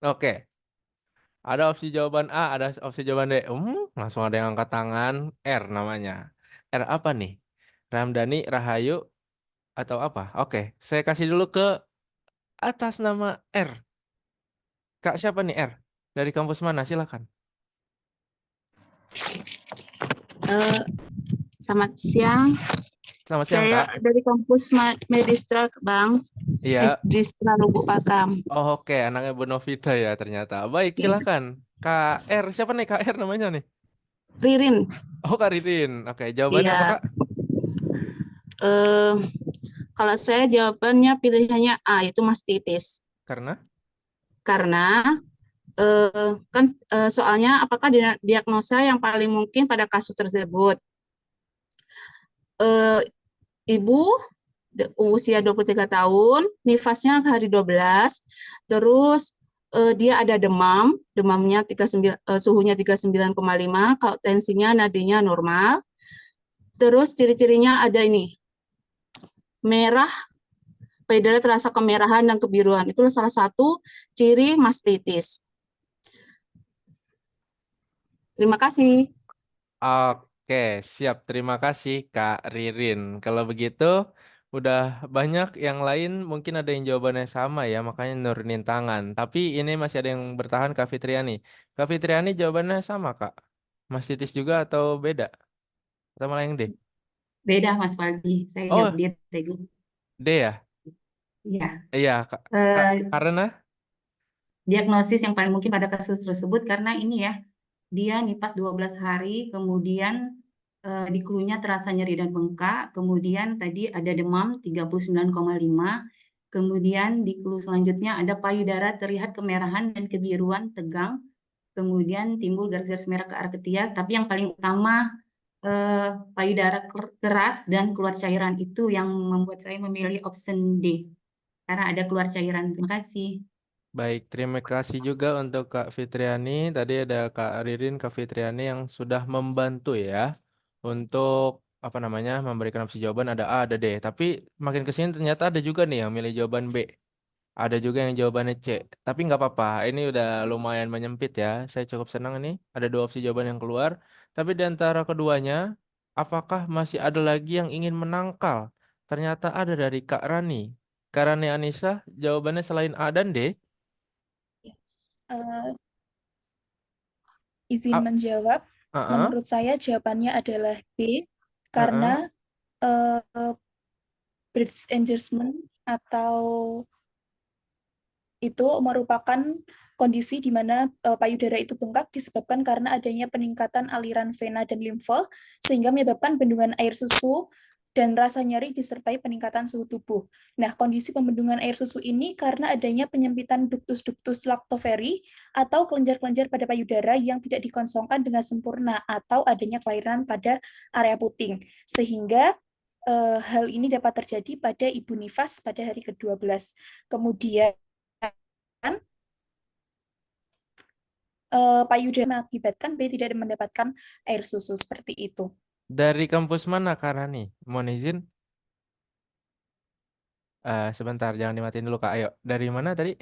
Oke. Ada opsi jawaban A, ada opsi jawaban D. Langsung ada yang angkat tangan. R namanya. R apa nih? Ramdhani, Rahayu, atau apa? Oke, saya kasih dulu ke atas nama R. Kak siapa nih R? Dari kampus mana? Silakan. Selamat siang. Selamat siang, Saya Kak. dari kampus Medistra Bang, Iya. Medistra Lubuk Pakam. Oh, oke, anaknya Bu Novita ya ternyata. Baik, silakan. Kak R, siapa nih Kak R namanya nih? Ririn. Oh, Kak Ririn. Oke, jawabannya Iya. apa, Kak? Kalau saya jawabannya pilihannya A, itu mastitis. Karena? Karena soalnya apakah diagnosa yang paling mungkin pada kasus tersebut? Ibu usia 23 tahun, nifasnya hari 12, terus dia ada demam, demamnya suhunya 39,5, kalau tensinya nadinya normal. Terus ciri-cirinya ada ini, merah, payudara terasa kemerahan dan kebiruan. Itu salah satu ciri mastitis. Terima kasih. Oke, siap. Terima kasih Kak Ririn. Kalau begitu, udah banyak yang lain mungkin ada yang jawabannya sama ya, makanya nurunin tangan. Tapi ini masih ada yang bertahan, Kak Fitriani. Kak Fitriani jawabannya sama, Kak. Mastitis juga atau beda? Atau malah yang D? Beda Mas Faldi, saya jawab Oh, dia tadi. D ya? Iya. Iya, Kak. Karena? Diagnosis yang paling mungkin pada kasus tersebut karena ini ya, dia nipas 12 hari, kemudian di clue-nya terasa nyeri dan bengkak, kemudian tadi ada demam 39,5, kemudian di clue selanjutnya ada payudara terlihat kemerahan dan kebiruan tegang, kemudian timbul garis-garis merah ke arah ketiak, tapi yang paling utama payudara keras dan keluar cairan, itu yang membuat saya memilih option D karena ada keluar cairan. Terima kasih. Baik, terima kasih juga untuk Kak Fitriani. Tadi ada Kak Ririn, Kak Fitriani yang sudah membantu ya untuk apa namanya memberikan opsi jawaban ada A, ada D. Tapi makin kesini ternyata ada juga nih yang milih jawaban B. Ada juga yang jawabannya C. Tapi nggak apa-apa, ini udah lumayan menyempit ya. Saya cukup senang ini ada dua opsi jawaban yang keluar. Tapi di antara keduanya, apakah masih ada lagi yang ingin menangkal? Ternyata ada dari Kak Rani. Kak Rani Anissa, jawabannya selain A dan D. Eh, izin A- menjawab, uh-uh, menurut saya jawabannya adalah B, uh-uh. karena bridge engagement atau itu merupakan kondisi di mana payudara itu bengkak disebabkan karena adanya peningkatan aliran vena dan limfe sehingga menyebabkan bendungan air susu dan rasa nyeri disertai peningkatan suhu tubuh. Nah, kondisi pembendungan air susu ini karena adanya penyempitan ductus lactoveri atau kelenjar-kelenjar pada payudara yang tidak dikosongkan dengan sempurna atau adanya kelainan pada area puting. Sehingga hal ini dapat terjadi pada ibu nifas pada hari ke-12. Kemudian payudara mengakibatkan B tidak mendapatkan air susu seperti itu. Dari kampus mana Kak Rani? Mohon izin. Sebentar, jangan dimatiin dulu Kak. Ayo, dari mana tadi?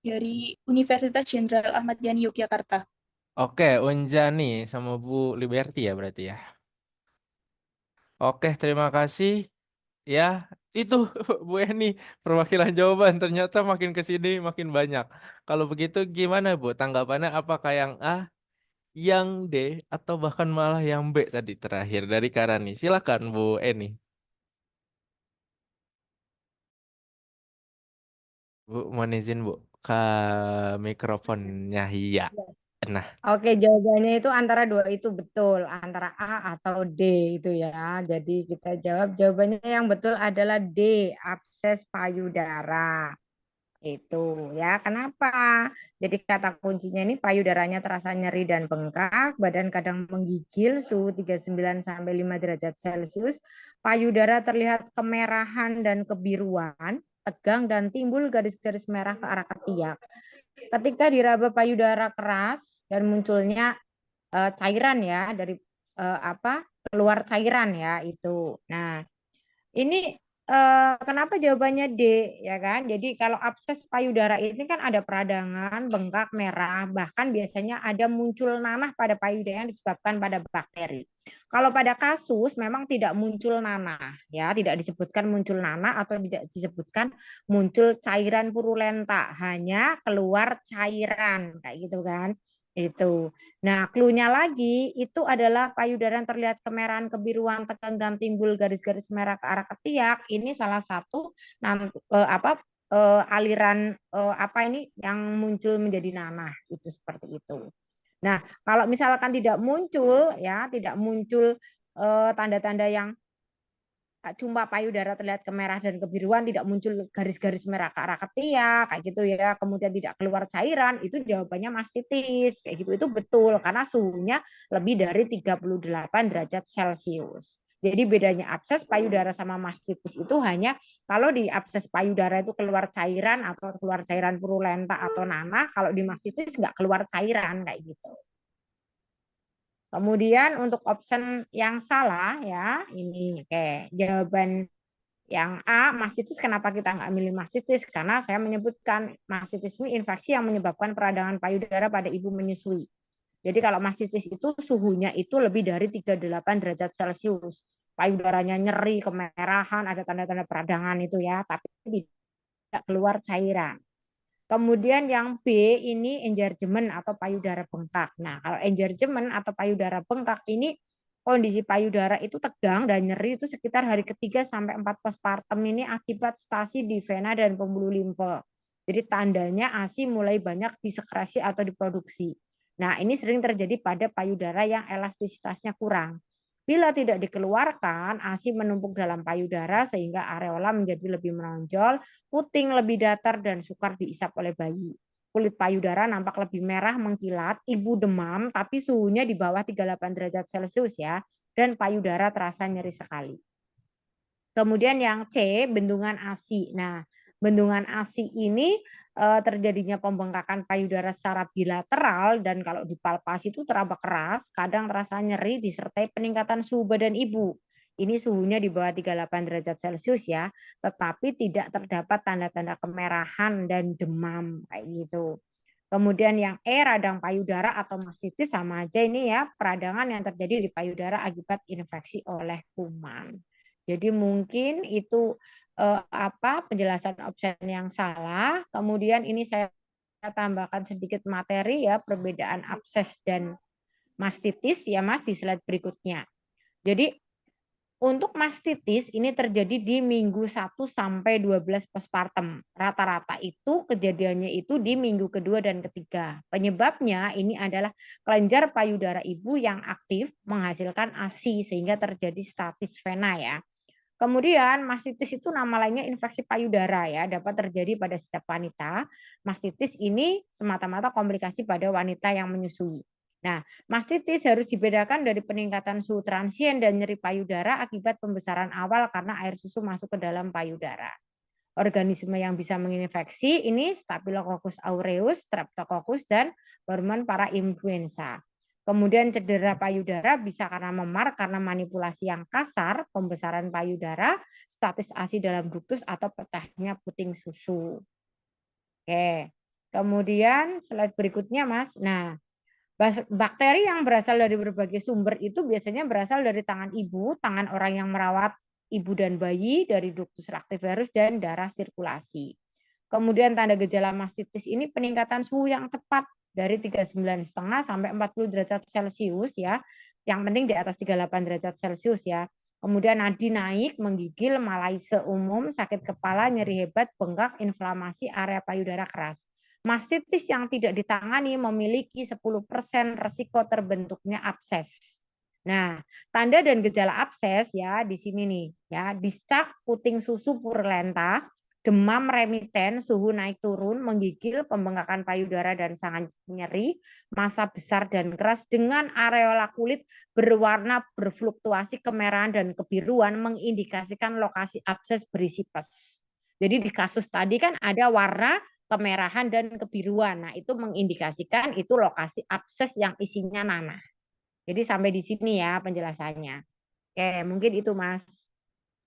Dari Universitas Jenderal Ahmad Yani Yogyakarta. Oke, Unjani sama Bu Liberty ya berarti ya. Oke, terima kasih. Ya, itu Bu Eni perwakilan jawaban ternyata makin ke sini makin banyak. Kalau begitu gimana Bu? Tanggapannya apakah yang A, yang D, atau bahkan malah yang B tadi terakhir dari Karani? Silakan Bu Eni. Bu, mohon izin Bu ke mikrofonnya. Iya. Nah, Oke, jawabannya itu antara dua itu betul, antara A atau D itu ya. Jadi kita jawab jawabannya yang betul adalah D, abses payudara. Itu ya, kenapa? Jadi kata kuncinya ini payudaranya terasa nyeri dan bengkak, badan kadang menggigil, suhu 39 sampai 5 derajat Celcius, payudara terlihat kemerahan dan kebiruan, tegang dan timbul garis-garis merah ke arah ketiak. Ketika diraba payudara keras dan munculnya cairan ya dari keluar cairan ya itu. Nah, ini kenapa jawabannya D ya kan? Jadi kalau abses payudara ini kan ada peradangan, bengkak, merah, bahkan biasanya ada muncul nanah pada payudara yang disebabkan pada bakteri. Kalau pada kasus memang tidak muncul nanah ya, tidak disebutkan muncul nanah atau tidak disebutkan muncul cairan purulenta, hanya keluar cairan kayak gitu kan. Itu. Nah, clue-nya lagi itu adalah payudara yang terlihat kemerahan, kebiruan, tegang dan timbul garis-garis merah ke arah ketiak. Ini salah satu aliran ini yang muncul menjadi nanah itu seperti itu. Nah, kalau misalkan tidak muncul ya, tidak muncul tanda-tanda yang cuma payudara terlihat kemerah dan kebiruan, tidak muncul garis-garis merah ke arah ketiak, kayak gitu ya. Kemudian tidak keluar cairan, itu jawabannya mastitis. Kayak gitu, itu betul karena suhunya lebih dari 38 derajat Celcius. Jadi bedanya abses payudara sama mastitis itu hanya kalau di abses payudara itu keluar cairan atau keluar cairan purulenta atau nanah, kalau di mastitis nggak keluar cairan kayak gitu. Kemudian untuk option yang salah ya, ini oke, jawaban yang A, mastitis. Kenapa kita nggak milih mastitis? Karena saya menyebutkan mastitis ini infeksi yang menyebabkan peradangan payudara pada ibu menyusui. Jadi kalau mastitis itu suhunya itu lebih dari 38 derajat Celcius. Payudaranya nyeri, kemerahan, ada tanda-tanda peradangan itu ya, tapi tidak keluar cairan. Kemudian yang B ini enlargement atau payudara bengkak. Nah, kalau enlargement atau payudara bengkak ini kondisi payudara itu tegang dan nyeri itu sekitar hari ketiga sampai 4 postpartum ini akibat stasi di vena dan pembuluh limfe. Jadi tandanya ASI mulai banyak disekresi atau diproduksi. Nah, ini sering terjadi pada payudara yang elastisitasnya kurang. Bila tidak dikeluarkan, ASI menumpuk dalam payudara sehingga areola menjadi lebih menonjol, puting lebih datar dan sukar diisap oleh bayi. Kulit payudara nampak lebih merah mengkilat, ibu demam tapi suhunya di bawah 38 derajat Celcius ya, dan payudara terasa nyeri sekali. Kemudian yang C, bendungan ASI. Nah, bendungan ASI ini terjadinya pembengkakan payudara secara bilateral dan kalau dipalpasi itu teraba keras, kadang terasa nyeri disertai peningkatan suhu badan ibu. Ini suhunya di bawah 38 derajat Celcius ya, tetapi tidak terdapat tanda-tanda kemerahan dan demam kayak gitu. Kemudian yang E, radang payudara atau mastitis, sama aja ini ya, peradangan yang terjadi di payudara akibat infeksi oleh kuman. Jadi mungkin itu penjelasan opsi yang salah. Kemudian ini saya tambahkan sedikit materi ya, perbedaan abses dan mastitis ya Mas di slide berikutnya. Jadi untuk mastitis ini terjadi di minggu 1 sampai 12 postpartum. Rata-rata itu kejadiannya itu di minggu kedua dan ketiga. Penyebabnya ini adalah kelenjar payudara ibu yang aktif menghasilkan ASI sehingga terjadi statis vena ya. Kemudian mastitis itu nama lainnya infeksi payudara ya, dapat terjadi pada setiap wanita. Mastitis ini semata-mata komplikasi pada wanita yang menyusui. Nah, mastitis harus dibedakan dari peningkatan suhu transien dan nyeri payudara akibat pembesaran awal karena air susu masuk ke dalam payudara. Organisme yang bisa menginfeksi ini Staphylococcus aureus, Streptococcus, dan hormon parainfluenza. Kemudian cedera payudara bisa karena memar, karena manipulasi yang kasar, pembesaran payudara, statis ASI dalam duktus, atau pecahnya puting susu. Oke, kemudian slide berikutnya Mas. Nah, bakteri yang berasal dari berbagai sumber itu biasanya berasal dari tangan ibu, tangan orang yang merawat ibu dan bayi, dari duktus lactiferus, dan darah sirkulasi. Kemudian tanda gejala mastitis ini peningkatan suhu yang cepat dari 39,5 sampai 40 derajat Celcius ya. Yang penting di atas 38 derajat Celcius ya. Kemudian nadi naik, menggigil, malaise umum, sakit kepala, nyeri hebat, bengkak, inflamasi area payudara keras. Mastitis yang tidak ditangani memiliki 10% resiko terbentuknya abses. Nah, tanda dan gejala abses ya di sini nih ya, discak, puting susu purulenta, demam remiten, suhu naik turun, menggigil, pembengkakan payudara dan sangat nyeri, massa besar dan keras dengan areola kulit berwarna berfluktuasi kemerahan dan kebiruan mengindikasikan lokasi abses berisi pus. Jadi di kasus tadi kan ada warna kemerahan dan kebiruan. Nah, itu mengindikasikan itu lokasi abses yang isinya nanah. Jadi sampai di sini ya penjelasannya. Oke, mungkin itu Mas.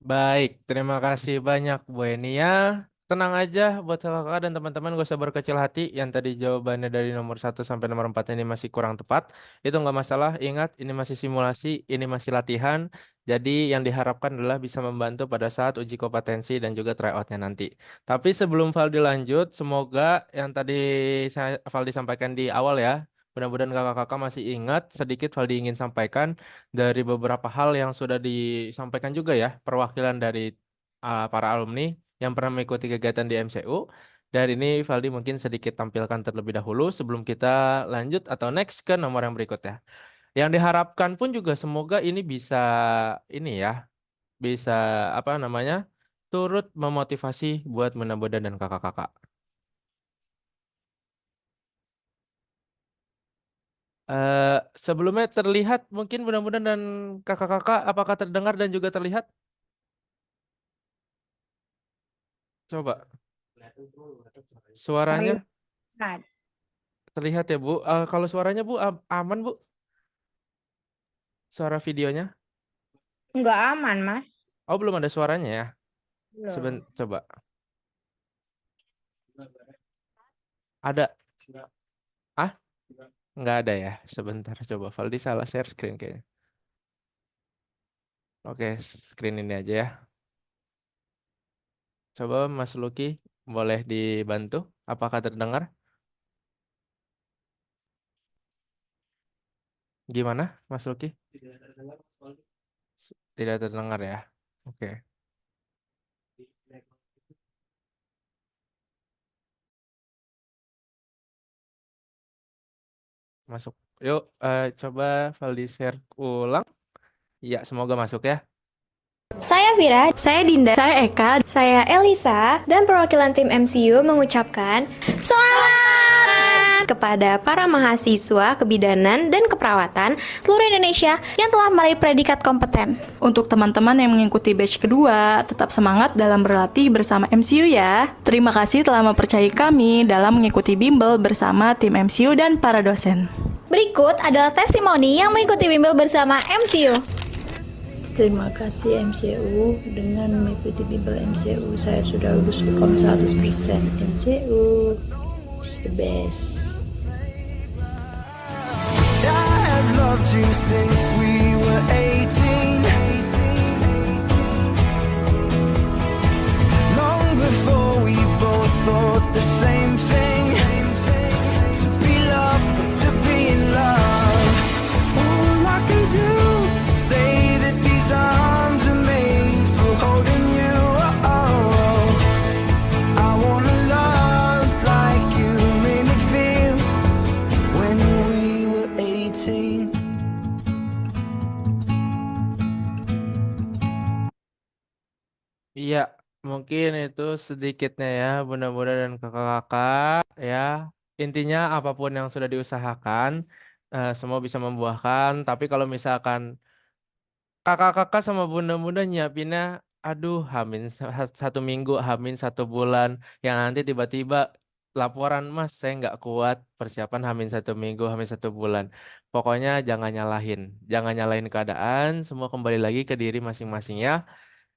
Baik, terima kasih banyak Bu Eni ya. Tenang aja buat kakak dan teman-teman, gak usah berkecil hati. Yang tadi jawabannya dari nomor 1 sampai nomor 4 ini masih kurang tepat. Itu nggak masalah, ingat ini masih simulasi, ini masih latihan. Jadi yang diharapkan adalah bisa membantu pada saat uji kompetensi dan juga tryout-nya nanti. Tapi sebelum Valdi lanjut, semoga yang tadi Valdi sampaikan di awal ya, mudah-mudahan kakak-kakak masih ingat sedikit Valdi ingin sampaikan dari beberapa hal yang sudah disampaikan juga ya, perwakilan dari para alumni yang pernah mengikuti kegiatan di MCU. Dan ini Valdi mungkin sedikit tampilkan terlebih dahulu sebelum kita lanjut atau next ke nomor yang berikutnya. Yang diharapkan pun juga semoga ini bisa bisa apa namanya turut memotivasi buat bunda-bunda dan kakak-kakak. Sebelumnya terlihat mungkin bunda-bunda dan kakak-kakak apakah terdengar dan juga terlihat? Coba suaranya Terlihat. terlihat ya Bu. Kalau suaranya Bu aman Bu? Suara videonya? Enggak aman, Mas. Oh belum ada suaranya ya? Belum. Coba. Ada? Ah? Nggak ada ya? Sebentar coba. Valdi salah share screen kayaknya. Oke, screen ini aja ya. Coba Mas Lucky boleh dibantu? Apakah terdengar? Gimana Mas Lucky? Tidak terdengar ya? Oke. Masuk. Yuk, coba Valdi share ulang. Ya, semoga masuk ya. Saya Vira, saya Dinda, saya Eka, saya Elisa, dan perwakilan tim MCU mengucapkan selamat kepada para mahasiswa kebidanan dan keperawatan seluruh Indonesia yang telah meraih predikat kompeten. Untuk teman-teman yang mengikuti batch kedua, tetap semangat dalam berlatih bersama MCU ya. Terima kasih telah mempercayai kami dalam mengikuti bimbel bersama tim MCU dan para dosen. Berikut adalah testimoni yang mengikuti bimbel bersama MCU. Terima kasih MCU, dengan mengikuti bimbel MCU saya sudah lulus Ukom 100%. MCU is the best. I've loved you since we were 18. Long before we both thought the same thing. To be loved, to be in love. All I can do is say that these arms are made for holding you. I wanna love like you made me feel when we were 18. Iya, mungkin itu sedikitnya ya, bunda-bunda dan kakak-kakak ya. Intinya apapun yang sudah diusahakan, semua bisa membuahkan. Tapi kalau misalkan kakak-kakak sama bunda-bunda nyiapinnya, aduh, hamin satu minggu, hamin satu bulan, yang nanti tiba-tiba laporan Mas, saya nggak kuat persiapan hamin satu minggu, hamin satu bulan. Pokoknya jangan nyalahin keadaan, semua kembali lagi ke diri masing-masing ya.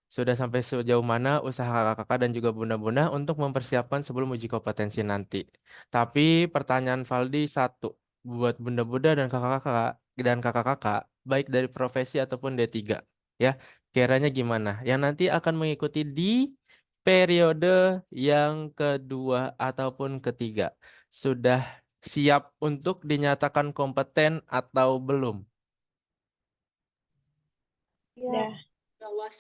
Sudah sampai sejauh mana usaha kakak-kakak dan juga bunda-bunda untuk mempersiapkan sebelum uji kompetensi nanti. Tapi pertanyaan Valdi satu, buat bunda-bunda dan kakak-kakak, baik dari profesi ataupun D3, ya, kiranya gimana? Yang nanti akan mengikuti di periode yang kedua ataupun ketiga, sudah siap untuk dinyatakan kompeten atau belum? Udah.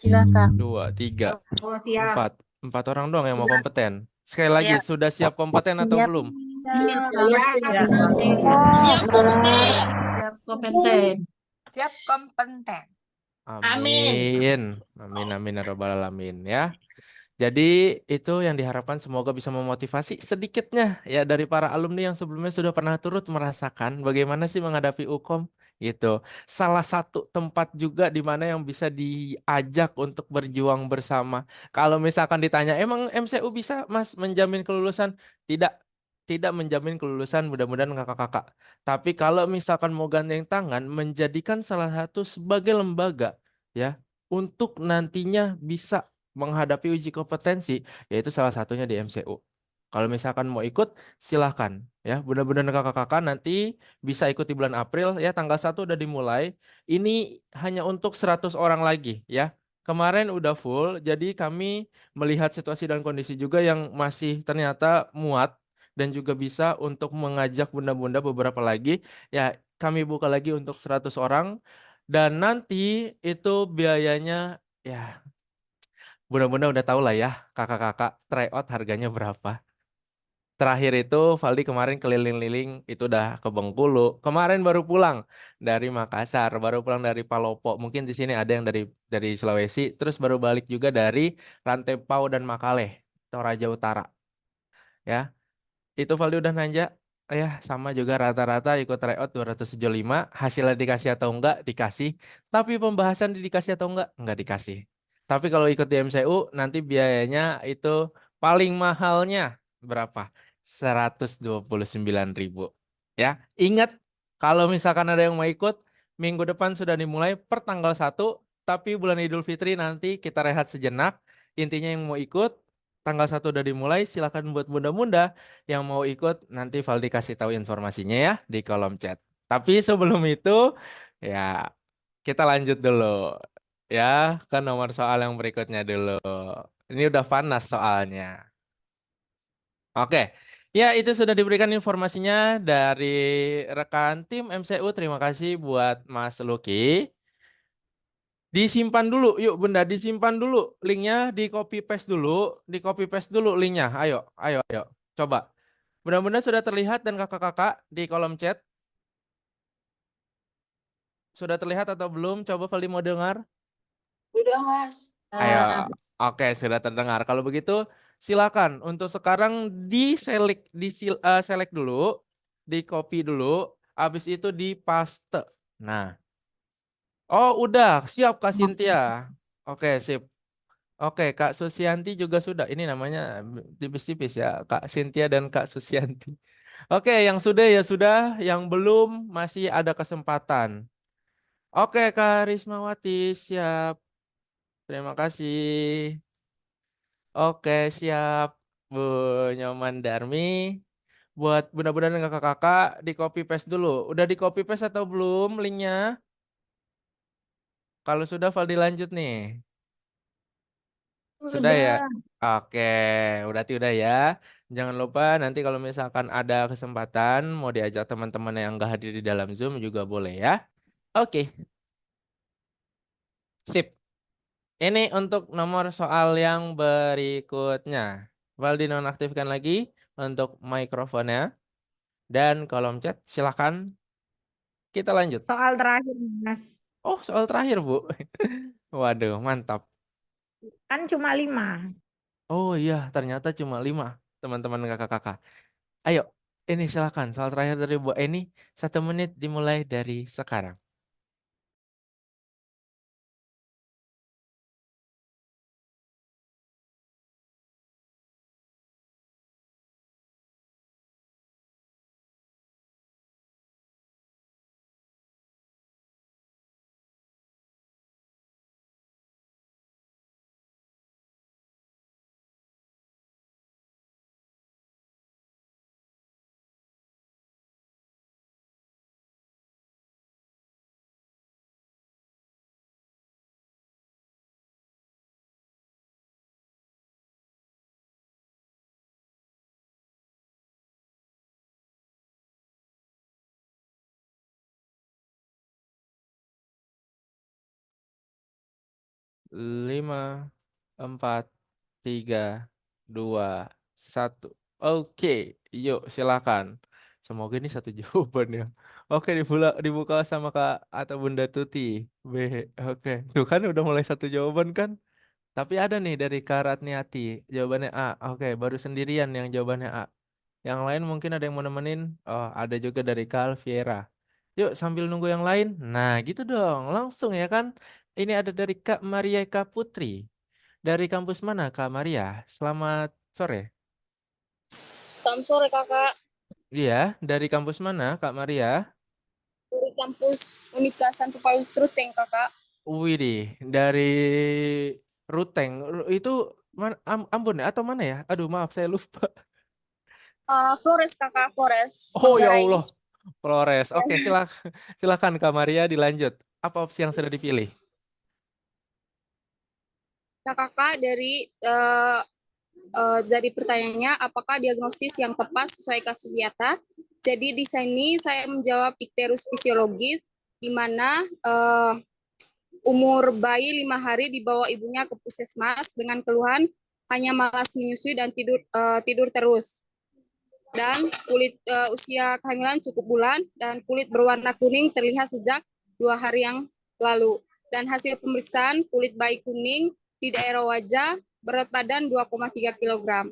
Silakan. 2, 3, Kalau siap. 4 orang doang yang mau kompeten. Sekali lagi, Siap. sudah siap kompeten atau belum? Siap kompeten. Siap kompeten. Amin. Amin ya rabbal alamin ya. Jadi itu yang diharapkan, semoga bisa memotivasi sedikitnya ya dari para alumni yang sebelumnya sudah pernah turut merasakan bagaimana sih menghadapi Ukom gitu. Salah satu tempat juga di mana yang bisa diajak untuk berjuang bersama. Kalau misalkan ditanya, emang MCU bisa Mas menjamin kelulusan? Tidak. Tidak menjamin kelulusan, mudah-mudahan kakak-kakak. Tapi kalau misalkan mau gandeng tangan, menjadikan salah satu sebagai lembaga ya untuk nantinya bisa menghadapi uji kompetensi, yaitu salah satunya di MCU. Kalau misalkan mau ikut, silahkan ya. Benar-benar kakak-kakak nanti bisa ikut di bulan April ya, tanggal 1 udah dimulai. Ini hanya untuk 100 orang lagi ya. Kemarin udah full, jadi kami melihat situasi dan kondisi juga yang masih ternyata muat dan juga bisa untuk mengajak bunda-bunda beberapa lagi. Ya, kami buka lagi untuk 100 orang dan nanti itu biayanya ya bunda-bunda udah tahu lah ya, kakak-kakak tryout harganya berapa. Terakhir itu Valdi kemarin keliling-liling itu udah ke Bengkulu. Kemarin baru pulang dari Makassar, baru pulang dari Palopo. Mungkin di sini ada yang dari Sulawesi, terus baru balik juga dari Rantepau dan Makale, Toraja Utara. Ya, itu Valdi udah nanya. Ya, sama juga rata-rata ikut tryout 275. Hasilnya dikasih atau enggak? Dikasih. Tapi pembahasan dikasih atau enggak? Enggak dikasih. Tapi kalau ikut di MCU, nanti biayanya itu paling mahalnya berapa? 129.000. Ya, ingat kalau misalkan ada yang mau ikut, minggu depan sudah dimulai per tanggal 1, tapi bulan Idul Fitri nanti kita rehat sejenak. Intinya yang mau ikut, tanggal 1 udah dimulai, silakan buat bunda-bunda yang mau ikut, nanti Valdi kasih tahu informasinya ya di kolom chat. Tapi sebelum itu, ya kita lanjut dulu ya ke nomor soal yang berikutnya dulu. Ini udah panas soalnya. Oke, ya itu sudah diberikan informasinya dari rekan tim MCU. Terima kasih buat Mas Lucky. Disimpan dulu, yuk Bunda, disimpan dulu linknya, di copy paste dulu linknya. Ayo, ayo, ayo, coba. Mudah-mudahan sudah terlihat dan kakak-kakak di kolom chat. Sudah terlihat atau belum? Coba Valdi mau dengar. Udah, Mas. Ayo, oke sudah terdengar. Kalau begitu silakan untuk sekarang select dulu, di copy dulu, habis itu di paste. Nah, oh udah siap Kak Cynthia. Oke sip. Oke Kak Susianti juga sudah. Ini namanya tipis-tipis ya Kak Cynthia dan Kak Susianti. Oke, yang sudah ya sudah, yang belum masih ada kesempatan. Oke Kak Rismawati siap. Terima kasih. Oke, siap. Bu Nyoman Darmi. Buat benar-benar kakak-kakak di copy paste dulu. Udah di copy paste atau belum linknya? Kalau sudah Valdi lanjut nih. Sudah ya? Udah. Oke, berarti udah ya. Jangan lupa nanti kalau misalkan ada kesempatan mau diajak teman-teman yang nggak hadir di dalam Zoom juga boleh ya. Oke, sip. Ini untuk nomor soal yang berikutnya. Valdi nonaktifkan lagi untuk mikrofonnya dan kolom chat. Silakan kita lanjut. Soal terakhir, Mas. Oh, soal terakhir, Bu. Waduh, mantap. Kan cuma 5. Oh iya, ternyata cuma 5 teman-teman kakak-kakak. Ayo, ini silakan soal terakhir dari Bu Eni. 1 menit dimulai dari sekarang. Lima, 4, 3, 2, 1. Oke, yuk silakan. Semoga ini satu jawaban ya. Oke, dibuka sama Kak atau Bunda Tuti. B. Oke, tuh kan udah mulai satu jawaban kan? Tapi ada nih dari Kak Ratniati. Jawabannya A. Oke, baru sendirian yang jawabannya A. Yang lain mungkin ada yang mau nemenin. Oh, ada juga dari Kak Alfiera. Yuk sambil nunggu yang lain. Nah, gitu dong. Langsung ya kan. Ini ada dari Kak Maria Eka Putri. Dari kampus mana Kak Maria? Selamat sore. Selamat sore, Kakak. Iya, dari kampus mana Kak Maria? Dari kampus Universitas Santo Paulus Ruteng, Kakak. Widih, dari Ruteng. Itu Ambon ya atau mana ya? Aduh, maaf saya lupa. Flores, Kakak. Flores. Oh ya Manggarai. Allah, Flores. Oke, silakan Kak Maria dilanjut. Apa opsi yang sudah dipilih? Nah, Kakak, dari pertanyaannya, apakah diagnosis yang tepat sesuai kasus di atas? Jadi di sini saya menjawab ikterus fisiologis, di mana umur bayi 5 hari dibawa ibunya ke puskesmas dengan keluhan hanya malas menyusui dan tidur terus. dan kulit usia kehamilan cukup bulan, dan kulit berwarna kuning terlihat sejak 2 hari yang lalu. Dan hasil pemeriksaan kulit bayi kuning di daerah wajah, berat badan 2,3 kg.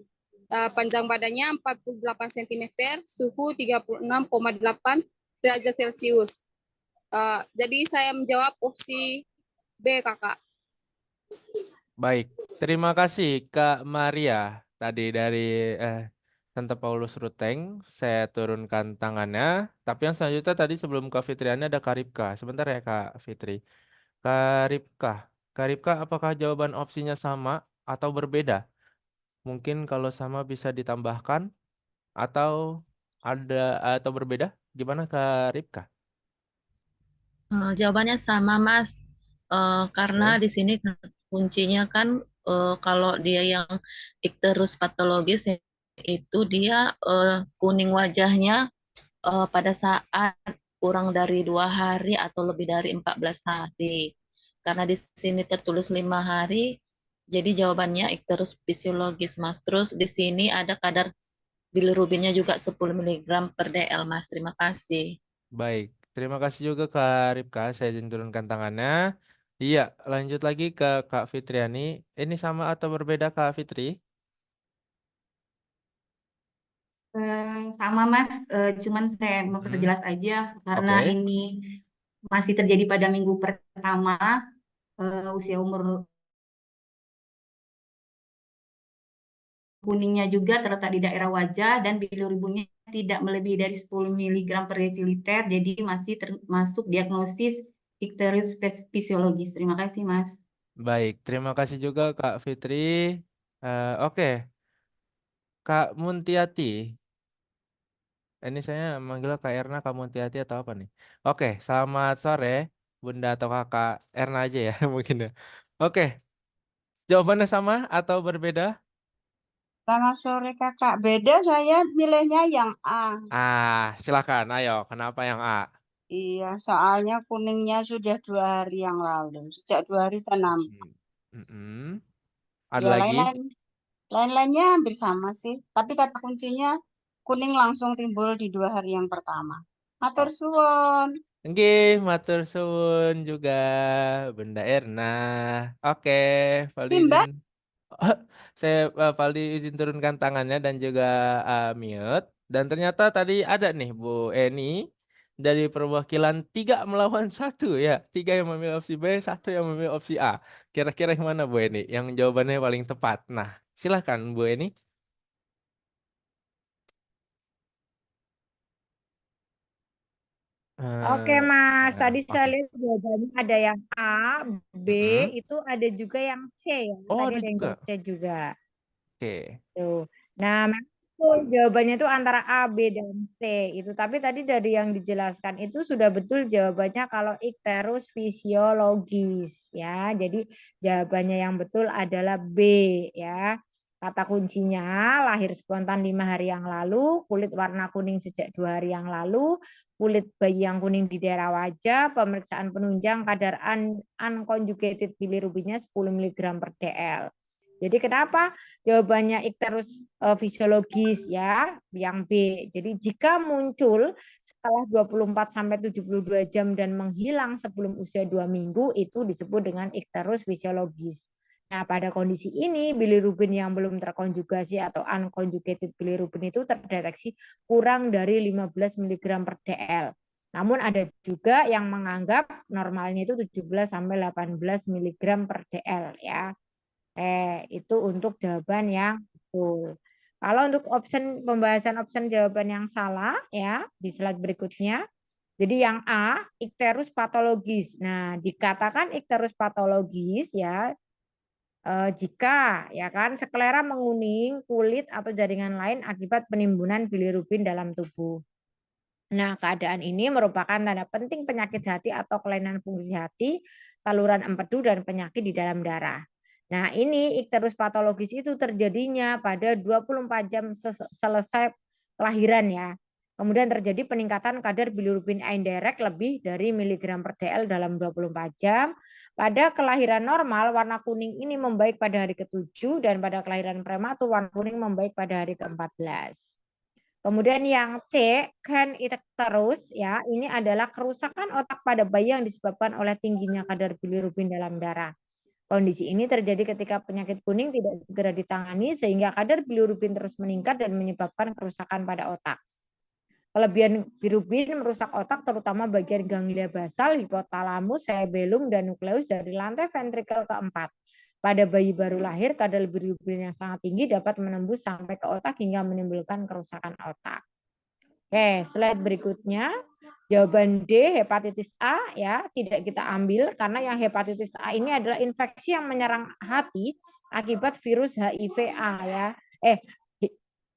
Panjang badannya 48 cm, suhu 36,8 derajat Celcius. Jadi saya menjawab opsi B, Kakak. Baik, terima kasih Kak Maria. Tadi dari Tante Paulus Ruteng, saya turunkan tangannya. Tapi yang selanjutnya tadi sebelum Kak Fitriani ada Kak Ripka. Sebentar ya Kak Fitri. Kak Ripka, apakah jawaban opsinya sama atau berbeda? Mungkin kalau sama bisa ditambahkan atau berbeda? Gimana Kak Ripka? Jawabannya sama, Mas. Karena Oke. di sini kuncinya kan kalau dia yang ikterus patologis itu dia kuning wajahnya pada saat kurang dari 2 hari atau lebih dari 14 hari. Karena di sini tertulis 5 hari, jadi jawabannya ikterus fisiologis, Mas. Terus di sini ada kadar bilirubinnya juga 10 mg per dl, Mas. Terima kasih. Baik, terima kasih juga Kak Ripka. Saya izin turunkan tangannya. Iya, lanjut lagi ke Kak Fitriani. Ini sama atau berbeda Kak Fitri? Sama Mas, cuman saya mau perjelas aja karena Oke. ini masih terjadi pada minggu pertama usia umur kuningnya juga terletak di daerah wajah dan bilirubinnya tidak melebihi dari 10 mg per desiliter, jadi masih termasuk diagnosis ikterus fisiologis. Terima kasih Mas. Baik, terima kasih juga Kak Fitri. Oke, Kak Muntiati. Ini saya manggil Kak Erna, Kak Muntiati atau apa nih? Oke, selamat sore, Bunda atau Kakak Erna aja ya mungkin ya. Oke, jawabannya sama atau berbeda? Selamat sore kakak. Beda, saya milihnya yang A. Silakan, ayo. Kenapa yang A? Iya, soalnya kuningnya sudah 2 hari yang lalu. Sejak 2 hari tanam. Ada Ya lagi? lain-lainnya hampir sama sih. Tapi kata kuncinya kuning langsung timbul di 2 hari yang pertama. Matur suwun. Nggih, matur suwun juga Bunda Erna. Oke, Valdi izin. Mbak. Saya Valdi izin turunkan tangannya dan juga mute. Dan ternyata tadi ada nih Bu Eni dari perwakilan 3 melawan 1 ya. 3 yang memilih opsi B, 1 yang memilih opsi A. Kira-kira yang mana Bu Eni yang jawabannya paling tepat? Nah, silahkan Bu Eni. Oke Mas, tadi saya Oke. lihat jawabannya ada yang A, B, itu ada juga yang C ya. Oh, Tadi ada ada yang juga. jawab C juga. Oke. Tuh. Nah, memang betul jawabannya itu antara A, B, dan C itu. Tapi tadi dari yang dijelaskan itu sudah betul jawabannya kalau ikterus fisiologis ya. Jadi jawabannya yang betul adalah B ya. Kata kuncinya lahir spontan 5 hari yang lalu, kulit warna kuning sejak 2 hari yang lalu, kulit bayi yang kuning di daerah wajah, pemeriksaan penunjang kadar unconjugated bilirubinnya 10 mg per dl. Jadi kenapa jawabannya ikterus fisiologis ya, yang B. Jadi jika muncul setelah 24 sampai 72 jam dan menghilang sebelum usia 2 minggu itu disebut dengan ikterus fisiologis. Nah, pada kondisi ini bilirubin yang belum terkonjugasi atau unconjugated bilirubin itu terdeteksi kurang dari 15 mg per dl. Namun ada juga yang menganggap normalnya itu 17 sampai 18 mg per dl ya. Itu untuk jawaban yang betul. Kalau untuk pembahasan opsi jawaban yang salah ya di slide berikutnya. Jadi yang A, ikterus patologis. Nah, dikatakan ikterus patologis ya jika ya kan sklera menguning kulit atau jaringan lain akibat penimbunan bilirubin dalam tubuh. Nah, keadaan ini merupakan tanda penting penyakit hati atau kelainan fungsi hati, saluran empedu dan penyakit di dalam darah. Nah, ini ikterus patologis itu terjadinya pada 24 jam selesai kelahiran ya. Kemudian terjadi peningkatan kadar bilirubin indirect lebih dari miligram per dl dalam 24 jam. Pada kelahiran normal, warna kuning ini membaik pada hari ke-7 dan pada kelahiran prematur warna kuning membaik pada hari ke-14. Kemudian yang C, can icterus ya, ini adalah kerusakan otak pada bayi yang disebabkan oleh tingginya kadar bilirubin dalam darah. Kondisi ini terjadi ketika penyakit kuning tidak segera ditangani sehingga kadar bilirubin terus meningkat dan menyebabkan kerusakan pada otak. Kelebihan bilirubin merusak otak terutama bagian ganglia basal, hipotalamus, cerebellum, dan nukleus dari lantai ventrikel keempat. Pada bayi baru lahir, kadar bilirubin yang sangat tinggi dapat menembus sampai ke otak hingga menimbulkan kerusakan otak. Oke, slide berikutnya. Jawaban D, hepatitis A ya, tidak kita ambil karena yang hepatitis A ini adalah infeksi yang menyerang hati akibat virus HIV-A ya.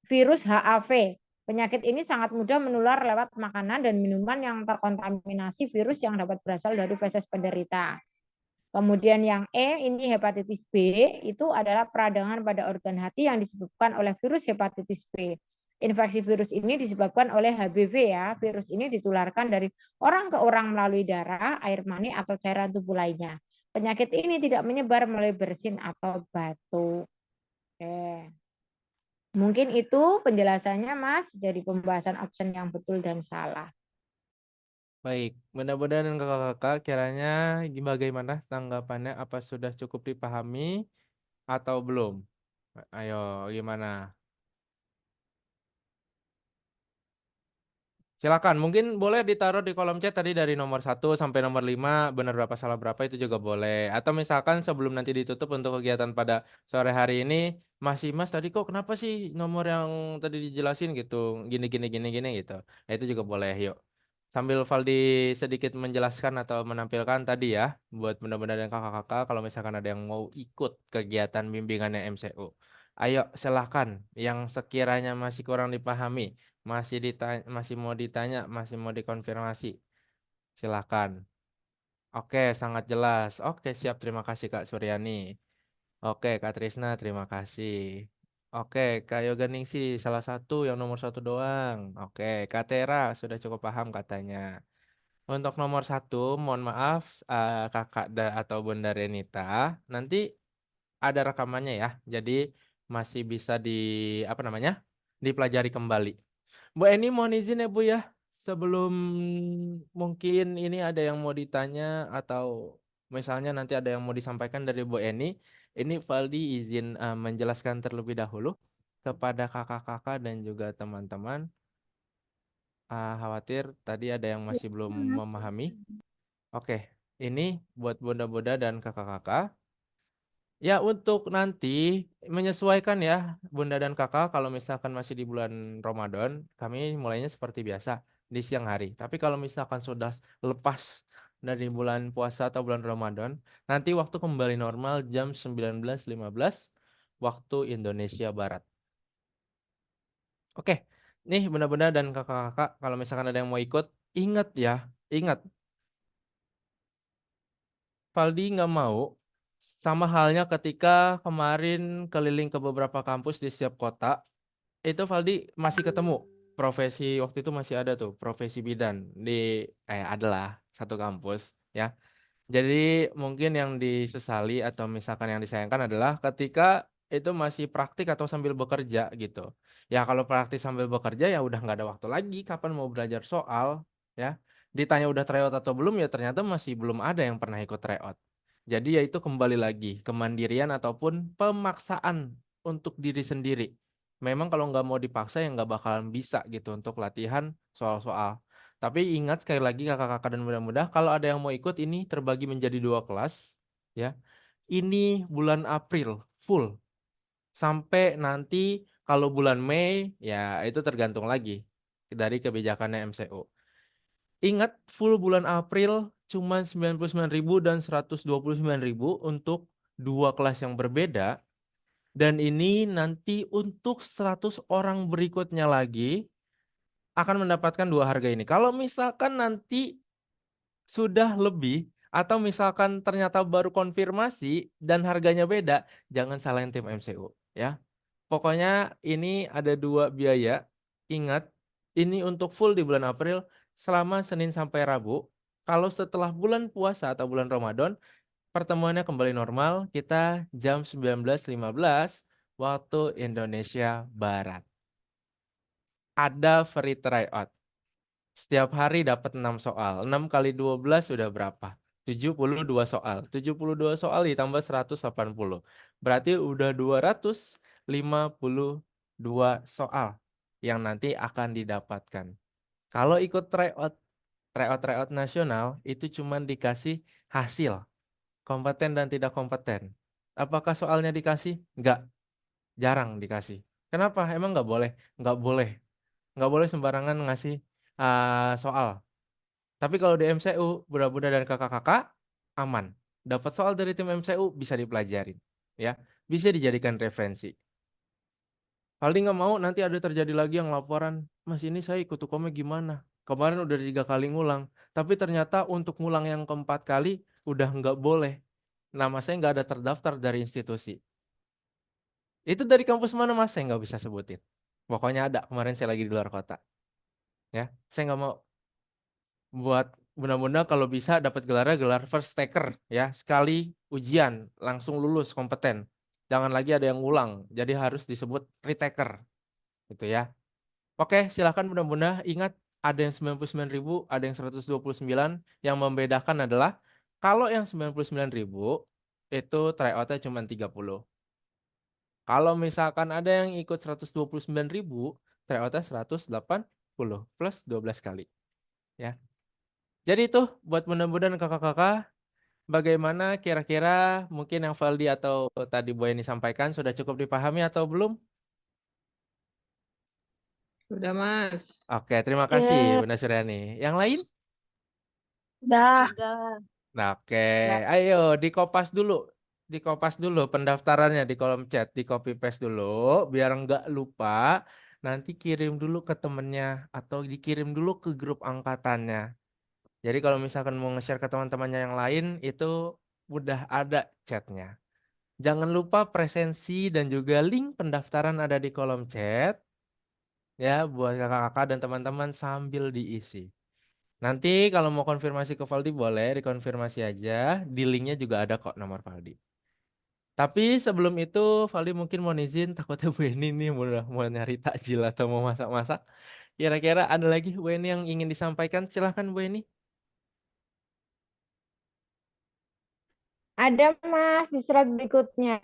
Virus HAV. Penyakit ini sangat mudah menular lewat makanan dan minuman yang terkontaminasi virus yang dapat berasal dari feses penderita. Kemudian yang E, ini hepatitis B, itu adalah peradangan pada organ hati yang disebabkan oleh virus hepatitis B. Infeksi virus ini disebabkan oleh HBV ya. Virus ini ditularkan dari orang ke orang melalui darah, air mani, atau cairan tubuh lainnya. Penyakit ini tidak menyebar melalui bersin atau batuk. Oke. Mungkin itu penjelasannya Mas, jadi pembahasan option yang betul dan salah. Baik, mudah-mudahan kakak-kakak kiranya bagaimana tanggapannya, apa sudah cukup dipahami atau belum? Ayo, gimana? Silakan, mungkin boleh ditaruh di kolom chat tadi dari nomor 1 sampai nomor 5, benar berapa salah berapa itu juga boleh. Atau misalkan sebelum nanti ditutup untuk kegiatan pada sore hari ini, masih Mas tadi kok kenapa sih nomor yang tadi dijelasin gitu, gini gitu. Nah, itu juga boleh, yuk. Sambil Valdi sedikit menjelaskan atau menampilkan tadi ya, buat benar-benar dan kakak-kakak kalau misalkan ada yang mau ikut kegiatan bimbingannya MCU. Ayo silahkan yang sekiranya masih kurang dipahami, masih mau ditanya, masih mau dikonfirmasi. Silahkan. Oke, sangat jelas. Oke, siap. Terima kasih Kak Suryani. Oke, Kak Trisna, terima kasih. Oke, Kak Yoga Ningsih, salah satu yang nomor 1 doang. Oke, Kak Tera sudah cukup paham katanya. Untuk nomor 1, mohon maaf kakak atau Bunda Renita, nanti ada rekamannya ya. Jadi masih bisa dipelajari kembali. Bu Eni mohon izin ya Bu ya. Sebelum mungkin ini ada yang mau ditanya atau misalnya nanti ada yang mau disampaikan dari Bu Eni, ini Valdi izin menjelaskan terlebih dahulu kepada kakak-kakak dan juga teman-teman. Khawatir tadi ada yang masih belum memahami. Oke, ini buat bunda-bunda dan kakak-kakak. Ya, untuk nanti menyesuaikan ya bunda dan kakak, kalau misalkan masih di bulan Ramadan, kami mulainya seperti biasa di siang hari. Tapi kalau misalkan sudah lepas dari bulan puasa atau bulan Ramadan, nanti waktu kembali normal jam 19.15 waktu Indonesia Barat. Oke, nih bunda-bunda dan kakak-kakak, kalau misalkan ada yang mau ikut, ingat ya, ingat. Valdi nggak mau sama halnya ketika kemarin keliling ke beberapa kampus di setiap kota, itu Valdi masih ketemu profesi, waktu itu masih ada tuh profesi bidan di adalah satu kampus ya. Jadi mungkin yang disesali atau misalkan yang disayangkan adalah ketika itu masih praktik atau sambil bekerja gitu. Ya kalau praktik sambil bekerja ya udah nggak ada waktu lagi, kapan mau belajar soal ya. Ditanya udah tryout atau belum ya ternyata masih belum ada yang pernah ikut tryout. Jadi ya itu kembali lagi kemandirian ataupun pemaksaan untuk diri sendiri. Memang kalau nggak mau dipaksa ya nggak bakalan bisa gitu untuk latihan soal-soal. Tapi ingat sekali lagi kakak-kakak dan mudah-mudah kalau ada yang mau ikut ini terbagi menjadi 2 kelas ya. Ini bulan April full. Sampai nanti kalau bulan Mei ya itu tergantung lagi dari kebijakannya MCU. Ingat full bulan April cuma 99.000 dan 129.000 untuk 2 kelas yang berbeda. Dan ini nanti untuk 100 orang berikutnya lagi akan mendapatkan 2 harga ini. Kalau misalkan nanti sudah lebih atau misalkan ternyata baru konfirmasi dan harganya beda, jangan salahin tim MCU ya. Pokoknya ini ada 2 biaya. Ingat, ini untuk full di bulan April selama Senin sampai Rabu. Kalau setelah bulan puasa atau bulan Ramadan, pertemuannya kembali normal. Kita jam 19.15 waktu Indonesia Barat. ada free tryout. Setiap hari dapat 6 soal. 6 kali 12 sudah berapa? 72 soal. 72 soal ditambah 180. Berarti udah 252 soal yang nanti akan didapatkan. Kalau ikut tryout nasional itu cuma dikasih hasil kompeten dan tidak kompeten. Apakah soalnya dikasih? Enggak, jarang dikasih. Kenapa? Emang nggak boleh? Nggak boleh. Nggak boleh sembarangan ngasih soal. Tapi kalau di MCU, Bunda-bunda dan kakak-kakak aman. Dapat soal dari tim MCU bisa dipelajarin, ya, bisa dijadikan referensi. Paling nggak mau nanti ada terjadi lagi yang laporan, Mas ini saya ikut UKOMnya gimana? Kemarin udah 3 kali ngulang, tapi ternyata untuk ngulang yang keempat kali udah nggak boleh. Nama saya nggak ada terdaftar dari institusi. Itu dari kampus mana Mas? Saya nggak bisa sebutin. Pokoknya ada, kemarin saya lagi di luar kota. Ya, saya nggak mau. Buat bunda-bunda kalau bisa dapat gelarnya gelar first taker ya, sekali ujian langsung lulus kompeten. Jangan lagi ada yang ngulang, jadi harus disebut retaker gitu ya. Oke, silakan bunda-bunda ingat ada yang 99.000, ada yang 129. Yang membedakan adalah kalau yang 99.000 itu tryoutnya cuma 30. Kalau misalkan ada yang ikut 129.000, tryoutnya 180 plus 12 kali ya. Jadi itu buat mudah-mudahan kakak-kakak, bagaimana kira-kira mungkin yang Valdi atau tadi Bu Eni sampaikan sudah cukup dipahami atau belum? Udah, Mas. Oke, terima kasih Bunda Suryani. Yang lain? Udah. Nah, oke, ayo dikopas dulu. Dikopas dulu pendaftarannya di kolom chat, di copy paste dulu biar nggak lupa. Nanti kirim dulu ke temennya atau dikirim dulu ke grup angkatannya. Jadi kalau misalkan mau nge-share ke teman-temannya yang lain itu udah ada chatnya. Jangan lupa presensi dan juga link pendaftaran ada di kolom chat. Ya, buat kakak-kakak dan teman-teman sambil diisi. Nanti kalau mau konfirmasi ke Valdi boleh dikonfirmasi aja. Di linknya juga ada kok nomor Valdi. Tapi sebelum itu Valdi mungkin mau izin, takutnya Bu Eni nih mau nyari takjil atau mau masak-masak. Kira-kira ada lagi Bu Eni yang ingin disampaikan? Silahkan Bu Eni. Ada Mas di slide berikutnya.